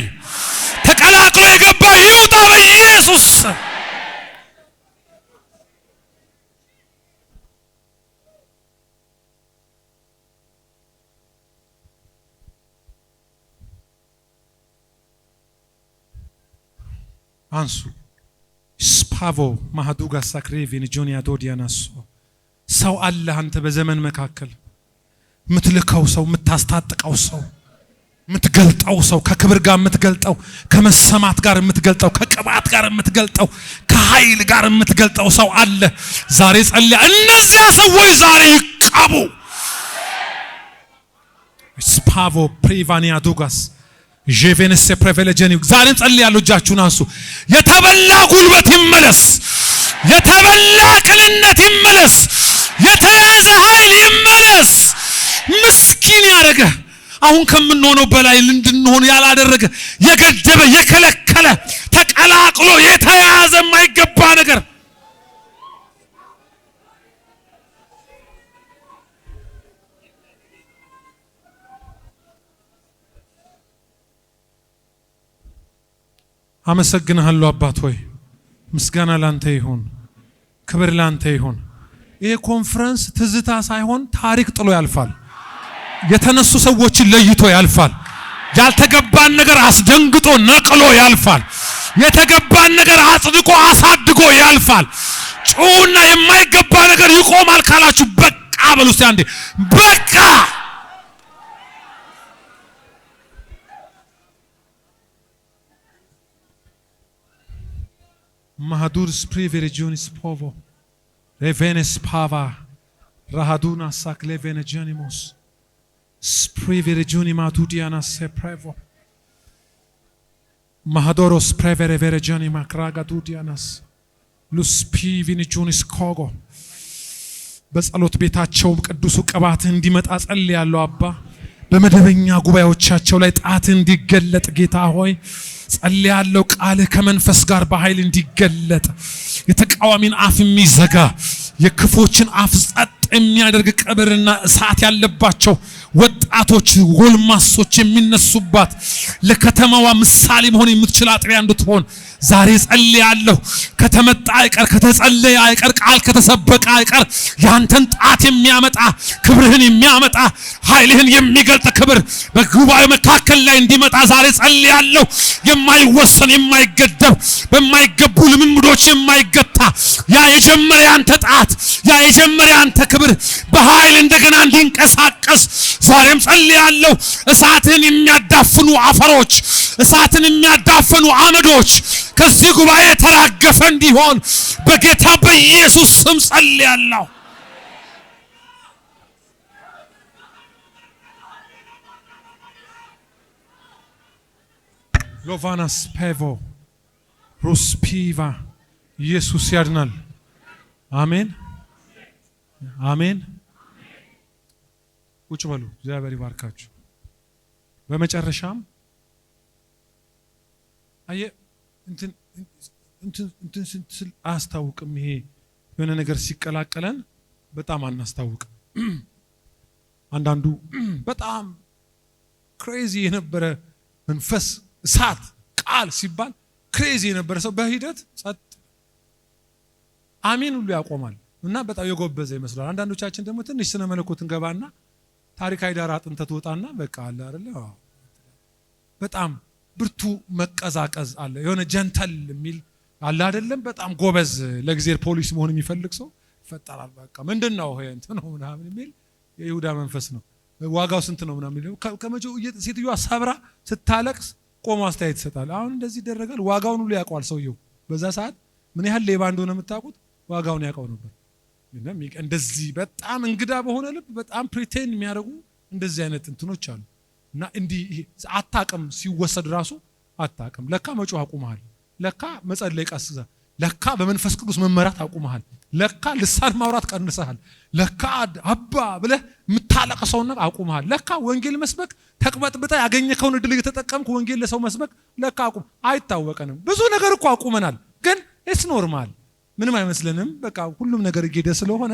ተቀላቅሎ የገባ ይውጣ በኢየሱስ። አንሱ ስፓቮ ማሃዱጋ ሳክሬቪን ጆኒያ ዶዲያናሶ ሰው አለ አንተ በዘመን መካከል ምትልከው ሰው ምታስታጥቀው ሰው ምትገልጠው ሰው ከክብር ጋር ምትገልጠው ከመሰማት ጋር ምትገልጠው ከቅባት ጋር ምትገልጠው ከኃይል ጋር ምትገልጠው ሰው አለ። ዛሬ ጸልያ እነዚያ ሰዎች ዛሬ ይቀቡ። ስፓቮ ፕሪቫኒያ ዱጋስ ጄቬንስ ፕሬቨለጀኒ ዛሬ ጸልያለሁ። እጃችሁን አንሱ። የተበላ ጉልበት ይመለስ፣ የተበላ ቅንነት ይመለስ፣ የተያዘ ኃይል ይመለስ። ምስኪን ያደረገ አሁን ከምንሆነው በላይ እንድንሆን ያላደረገ የገደበ የከለከለ ተቀላቅሎ የተያዘ የማይገባ ነገር አመሰግናለሁ አባት ሆይ፣ ምስጋና ላንተ ይሁን፣ ክብር ላንተ ይሁን። ይሄ ኮንፈረንስ ትዝታ ሳይሆን ታሪክ ጥሎ ያልፋል። የተነሱ ሰዎችን ለይቶ ያልፋል። ያልተገባን ነገር አስደንግጦ ነቅሎ ያልፋል። የተገባን ነገር አጽድቆ አሳድጎ ያልፋል። ጩውና የማይገባ ነገር ይቆማል ካላችሁ በቃ በሉ እስቲ አንዴ በቃ። ማሃዱርስ ፕሪቪሪጁኒስ ፖቮ ሬቬነስ ፓቫ ራሃዱና ሳክሌቬነጀኒሞስ ስፕሪቪሪጁኒ ማቱዲያና ሴፕሬቮ ማሃዶሮስ ፕሬቨሬቨረጀኒ ማክራጋዱዲያናስ ሉስፒቪኒጁኒስ ኮጎ በጸሎት ቤታቸው ቅዱሱ ቅባት እንዲመጣ ጸልያለሁ አባ። በመደበኛ ጉባኤዎቻቸው ላይ ጣት እንዲገለጥ ጌታ ሆይ ጸልያለሁ። ቃልህ ከመንፈስ ጋር በኃይል እንዲገለጥ የተቃዋሚን አፍ የሚዘጋ የክፎችን አፍ ጸጥ የሚያደርግ ቀብርና እሳት ያለባቸው ወጣቶች ጎልማሶች የሚነሱባት ለከተማዋ ምሳሌ መሆን የምትችል አጥቢያ እንድትሆን ዛሬ ጸልያለሁ። ከተመጣ አይቀር ከተጸለየ አይቀር ቃል ከተሰበቀ አይቀር ያንተን ጣት የሚያመጣ ክብርህን የሚያመጣ ኃይልህን የሚገልጥ ክብር በጉባኤ መካከል ላይ እንዲመጣ ዛሬ ጸልያለሁ። የማይወሰን የማይገደብ በማይገቡ ልምምዶች የማይገታ ያ የጀመረ ያንተ ጣት ያ የጀመረ ያንተ ክብር በኃይል እንደገና እንዲንቀሳቀስ ዛሬም ጸልያለሁ። እሳትን የሚያዳፍኑ አፈሮች እሳትን የሚያዳፍኑ አመዶች ከዚህ ጉባኤ ተራገፈ እንዲሆን በጌታ በኢየሱስ ስም ጸልያለሁ። ሎቫናስ ፔቮ ሩስፒቫ ኢየሱስ ያድናል። አሜን አሜን። ቁጭ በሉ። እግዚአብሔር ይባርካችሁ። በመጨረሻም አየ እንትን ስል አያስታውቅም። ይሄ የሆነ ነገር ሲቀላቀለን በጣም አናስታውቅም። አንዳንዱ በጣም ክሬዚ የነበረ መንፈስ እሳት ቃል ሲባል ክሬዚ የነበረ ሰው በሂደት ጸጥ አሜን ሁሉ ያቆማል እና በጣም የጎበዘ ይመስላል። አንዳንዶቻችን ደግሞ ትንሽ ስነ መለኮት እንገባና ታሪካዊ ዳራ አጥንተ ትወጣና በቃ አለ አይደል በጣም ብርቱ መቀዛቀዝ አለ። የሆነ ጀንተል የሚል አለ አይደለም በጣም ጎበዝ ለእግዚአብሔር ፖሊስ መሆን የሚፈልግ ሰው ይፈጠራል። በቃ ምንድነው ይሄ እንትን ነው ምናምን የሚል የይሁዳ መንፈስ ነው። ዋጋው ስንት ነው ምናምን የሚለው ከመቼው ሴትዮዋ ሰብራ ስታለቅስ ቆሞ አስተያየት ይሰጣል። አሁን እንደዚህ ይደረጋል። ዋጋውን ሁሉ ያውቀዋል ሰውየው። በዛ ሰዓት ምን ያህል ሌባ እንደሆነ የምታውቁት ዋጋውን ያውቀው ነበር። እንደዚህ በጣም እንግዳ በሆነ ልብ በጣም ፕሪቴንድ የሚያደርጉ እንደዚህ አይነት እንትኖች አሉ። እና እንዲህ አታቅም ሲወሰድ ራሱ አታቅም። ለካ መጮህ አቁመሃል። ለካ መጸለይ ቀስዛ ለካ በመንፈስ ቅዱስ መመራት አቁመሃል። ለካ ልሳን ማውራት ቀንሰሃል። ለካ አባ ብለህ የምታለቅሰውን ነገር አቁመሃል። ለካ ወንጌል መስበክ ተቅበጥብጣ ያገኘከውን እድል እየተጠቀምክ ወንጌል ለሰው መስበክ ለካ አቁም። አይታወቀንም። ብዙ ነገር እኮ አቁመናል፣ ግን ኢትስ ኖርማል ምንም አይመስልንም። በቃ ሁሉም ነገር እየሄደ ስለሆነ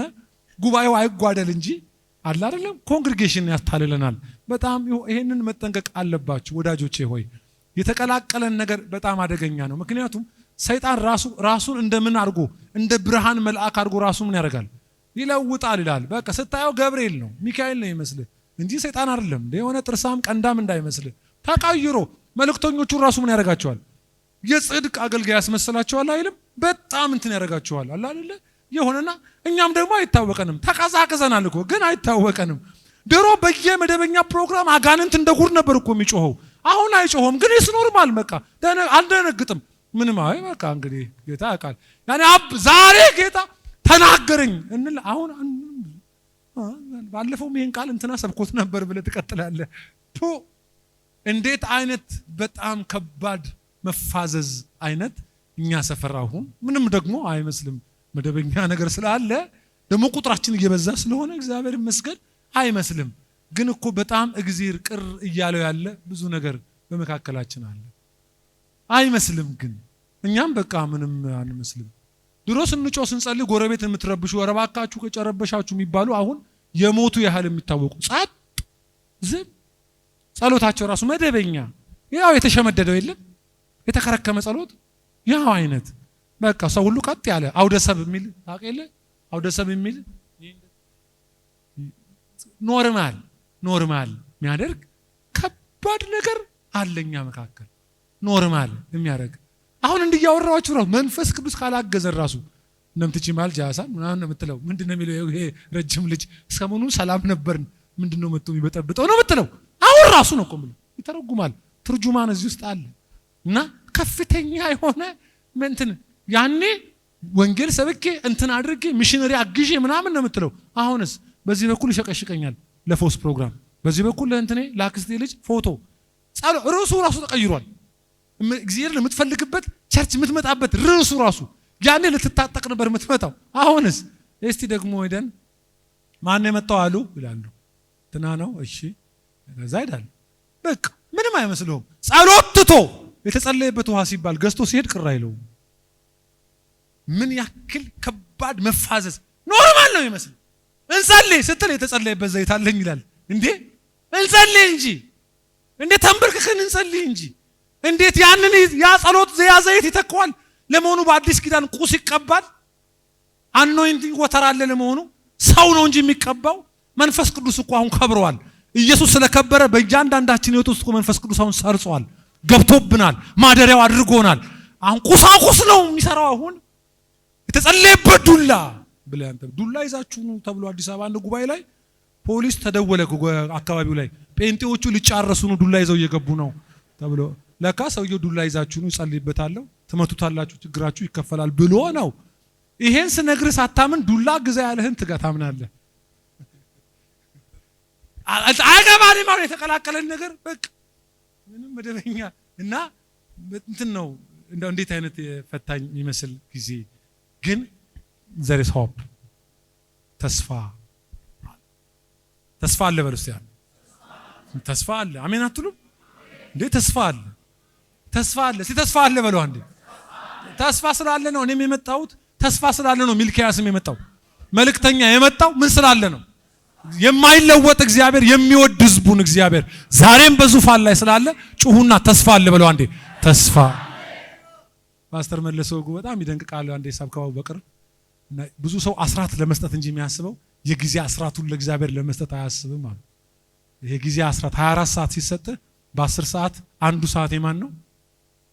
ጉባኤው አይጓደል እንጂ አለ አይደለም ኮንግሪጌሽን ያስታልለናል። በጣም ይሄንን መጠንቀቅ አለባችሁ ወዳጆቼ ሆይ። የተቀላቀለን ነገር በጣም አደገኛ ነው። ምክንያቱም ሰይጣን ራሱን እንደምን አድርጎ እንደ ብርሃን መልአክ አድርጎ ራሱ ምን ያደርጋል ይለውጣል ይላል። በቃ ስታየው ገብርኤል ነው ሚካኤል ነው ይመስልህ እንጂ ሰይጣን አይደለም። የሆነ ጥርሳም ቀንዳም እንዳይመስልህ ተቀይሮ መልእክተኞቹ ራሱ ምን ያደርጋቸዋል የጽድቅ አገልጋይ ያስመስላቸዋል አይልም። በጣም እንትን ያደርጋቸዋል አለ አይደለ የሆነና እኛም ደግሞ አይታወቀንም። ተቀዛቅዘናል እኮ ግን አይታወቀንም። ድሮ በየመደበኛ ፕሮግራም አጋንንት እንደ ጉድ ነበር እኮ የሚጮኸው። አሁን አይጮኸም፣ ግን ኢትስ ኖርማል። በቃ አልደነግጥም ምንም። አይ በቃ እንግዲህ ጌታ ያውቃል። ያኔ ዛሬ ጌታ ተናገረኝ እንል። አሁን ባለፈውም ይሄን ቃል እንትና ሰብኮት ነበር ብለህ ትቀጥላለህ። እንዴት አይነት በጣም ከባድ መፋዘዝ አይነት እኛ ሰፈር አሁን ምንም ደግሞ አይመስልም። መደበኛ ነገር ስላለ ደግሞ ቁጥራችን እየበዛ ስለሆነ እግዚአብሔር ይመስገን አይመስልም። ግን እኮ በጣም እግዚአብሔር ቅር እያለው ያለ ብዙ ነገር በመካከላችን አለ። አይመስልም ግን እኛም በቃ ምንም አንመስልም። ድሮ ስንጮህ ስንጸልይ ጎረቤት የምትረብሹ ወረባካችሁ ከጨረበሻችሁ የሚባሉ አሁን የሞቱ ያህል የሚታወቁ ጸጥ ዝም ጸሎታቸው ራሱ መደበኛ ያው የተሸመደደው የለም የተከረከመ ጸሎት ያው አይነት በቃ ሰው ሁሉ ቀጥ ያለ አውደሰብ የሚል ታውቃለ አውደሰብ የሚል ኖርማል የሚያደርግ ከባድ ነገር አለኛ መካከል ኖርማል የሚያደርግ አሁን እንዲያወራችሁ ነው። መንፈስ ቅዱስ ካላገዘ ራሱ ነምትጪ ማል ጃሳን ምናምን የምትለው ምንድነው የሚለው ይሄ ረጅም ልጅ ሰሞኑን ሰላም ነበርን ምንድነው መጥቶ የሚበጠብጠው ነው የምትለው አሁን ራሱ ነው እኮ የሚለው ይተረጉማል። ትርጁማን እዚህ ውስጥ አለ እና ከፍተኛ የሆነ እንትን ያኔ ወንጌል ሰብኬ እንትን አድርጌ ሚሽነሪ አግዤ ምናምን ነው የምትለው። አሁንስ በዚህ በኩል ይሸቀሽቀኛል ለፎስ ፕሮግራም፣ በዚህ በኩል ለእንትኔ ለአክስቴ ልጅ ፎቶ ርዕሱ ራሱ ተቀይሯል። እግዚአብሔር ለምትፈልግበት ቸርች የምትመጣበት ርዕሱ ራሱ ያኔ ልትታጠቅ ነበር የምትመጣው። አሁንስ እስቲ ደግሞ ሄደን ማን የመጣው አሉ ይላሉ። እንትና ነው እሺ ከዛ ይዳል በቃ ምንም አይመስለውም። ጸሎት ትቶ የተጸለየበት ውሃ ሲባል ገዝቶ ሲሄድ ቅር አይለውም። ምን ያክል ከባድ መፋዘዝ ኖርማል ነው ይመስል እንጸልይ ስትል የተጸለየበት ዘይት አለኝ ይላል። እንዴ እንጸልይ እንጂ እንዴ ተንበርክከን እንጸልይ እንጂ እንዴት ያንን ያ ጸሎት ያ ዘይት ይተካዋል? ለመሆኑ በአዲስ ኪዳን ቁስ ይቀባል? አኖይንቲንግ ወተር አለ ለመሆኑ? ሰው ነው እንጂ የሚቀባው። መንፈስ ቅዱስ እኮ አሁን ከብሯል። ኢየሱስ ስለከበረ በእያንዳንዳችን ህይወት ውስጥ መንፈስ ቅዱስ አሁን ሰርጿል፣ ገብቶብናል፣ ማደሪያው አድርጎናል። አሁን ቁሳቁስ ነው የሚሰራው። አሁን የተጸለየበት ዱላ ብለህ አንተ ዱላ ይዛችሁ ነው ተብሎ አዲስ አበባ አንድ ጉባኤ ላይ ፖሊስ ተደወለ አካባቢው ላይ ጴንጤዎቹ ሊጫረሱ ነው ዱላ ይዘው እየገቡ ነው ተብሎ ለካ ሰውየው ዱላ ይዛችሁ ነው ጸልይበታለሁ ትመቱታላችሁ ችግራችሁ ይከፈላል ብሎ ነው። ይሄን ስነግርህ ሳታምን ዱላ ግዛ ያለህን ትገታምናለህ። አገባኒ ማለት የተቀላቀለን ነገር በቃ ምንም መደበኛ እና እንትን ነው። እንደው እንዴት አይነት ፈታኝ ይመስል ጊዜ ግን there is hope ተስፋ አለ በሉስቲያን ተስፋ አለ። አሜን አትሉም እንዴ? ተስፋ አለ ተስፋ አለ በሉ አንዴ። ተስፋ ስላለ ነው እኔም የመጣሁት። ተስፋ ስላለ ነው ሚልኪያስም የመጣው መልእክተኛ የመጣው ምን ስላለ ነው? የማይለወጥ እግዚአብሔር የሚወድ ህዝቡን እግዚአብሔር ዛሬም በዙፋን ላይ ስላለ ጩሁና ተስፋ አለ በሉ አንዴ። ተስፋ ፓስተር መለሰው በጣም ይደንቃል። አንዴ ሰብከው በቅርብ ብዙ ሰው አስራት ለመስጠት እንጂ የሚያስበው የጊዜ አስራቱን ለእግዚአብሔር ለመስጠት አያስብም ማለት። ይሄ ጊዜ አስራት 24 ሰዓት ሲሰጥ በ10 ሰዓት አንዱ ሰዓት የማን ነው?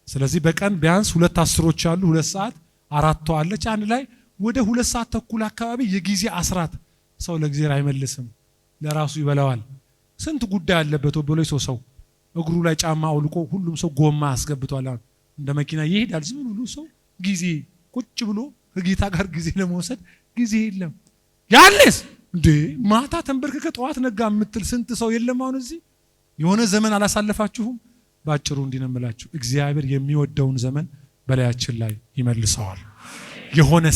ስለዚህ በቀን ቢያንስ 2 10ዎች አሉ። 2 ሰዓት 4 አለች አንድ ላይ ወደ 2 ሰዓት ተኩል አካባቢ የጊዜ አስራት ሰው ለእግዚአብሔር አይመልስም፣ ለራሱ ይበላዋል። ስንት ጉዳይ አለበት ወበሎ ሰው እግሩ ላይ ጫማ አውልቆ ሁሉም ሰው ጎማ አስገብቷል። እንደ መኪና ይሄዳል። ዝም ብሎ ሰው ጊዜ ቁጭ ብሎ ከጌታ ጋር ጊዜ ለመውሰድ ጊዜ የለም። ያለስ እንዴ ማታ ተንበርክከ ጠዋት ነጋ የምትል ስንት ሰው የለም። አሁን እዚህ የሆነ ዘመን አላሳለፋችሁም? ባጭሩ እንዲነምላችሁ እግዚአብሔር የሚወደውን ዘመን በላያችን ላይ ይመልሰዋል። የሆነ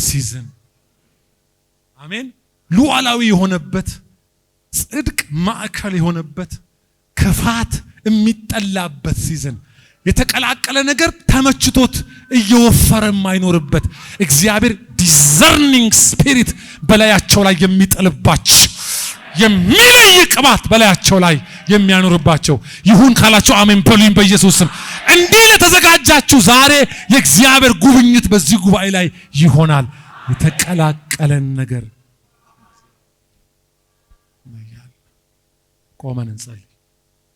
ሲዝን አሜን፣ ሉዓላዊ የሆነበት ጽድቅ ማዕከል የሆነበት ክፋት የሚጠላበት ሲዝን፣ የተቀላቀለ ነገር ተመችቶት እየወፈረ የማይኖርበት እግዚአብሔር ዲዘርኒንግ ስፒሪት በላያቸው ላይ የሚጥልባቸው የሚለይ ቅባት በላያቸው ላይ የሚያኖርባቸው ይሁን ካላችሁ አሜን በሉኝ በኢየሱስ ስም። እንዲህ ለተዘጋጃችሁ ዛሬ የእግዚአብሔር ጉብኝት በዚህ ጉባኤ ላይ ይሆናል። የተቀላቀለን ነገር ቆመን እንጸልይ።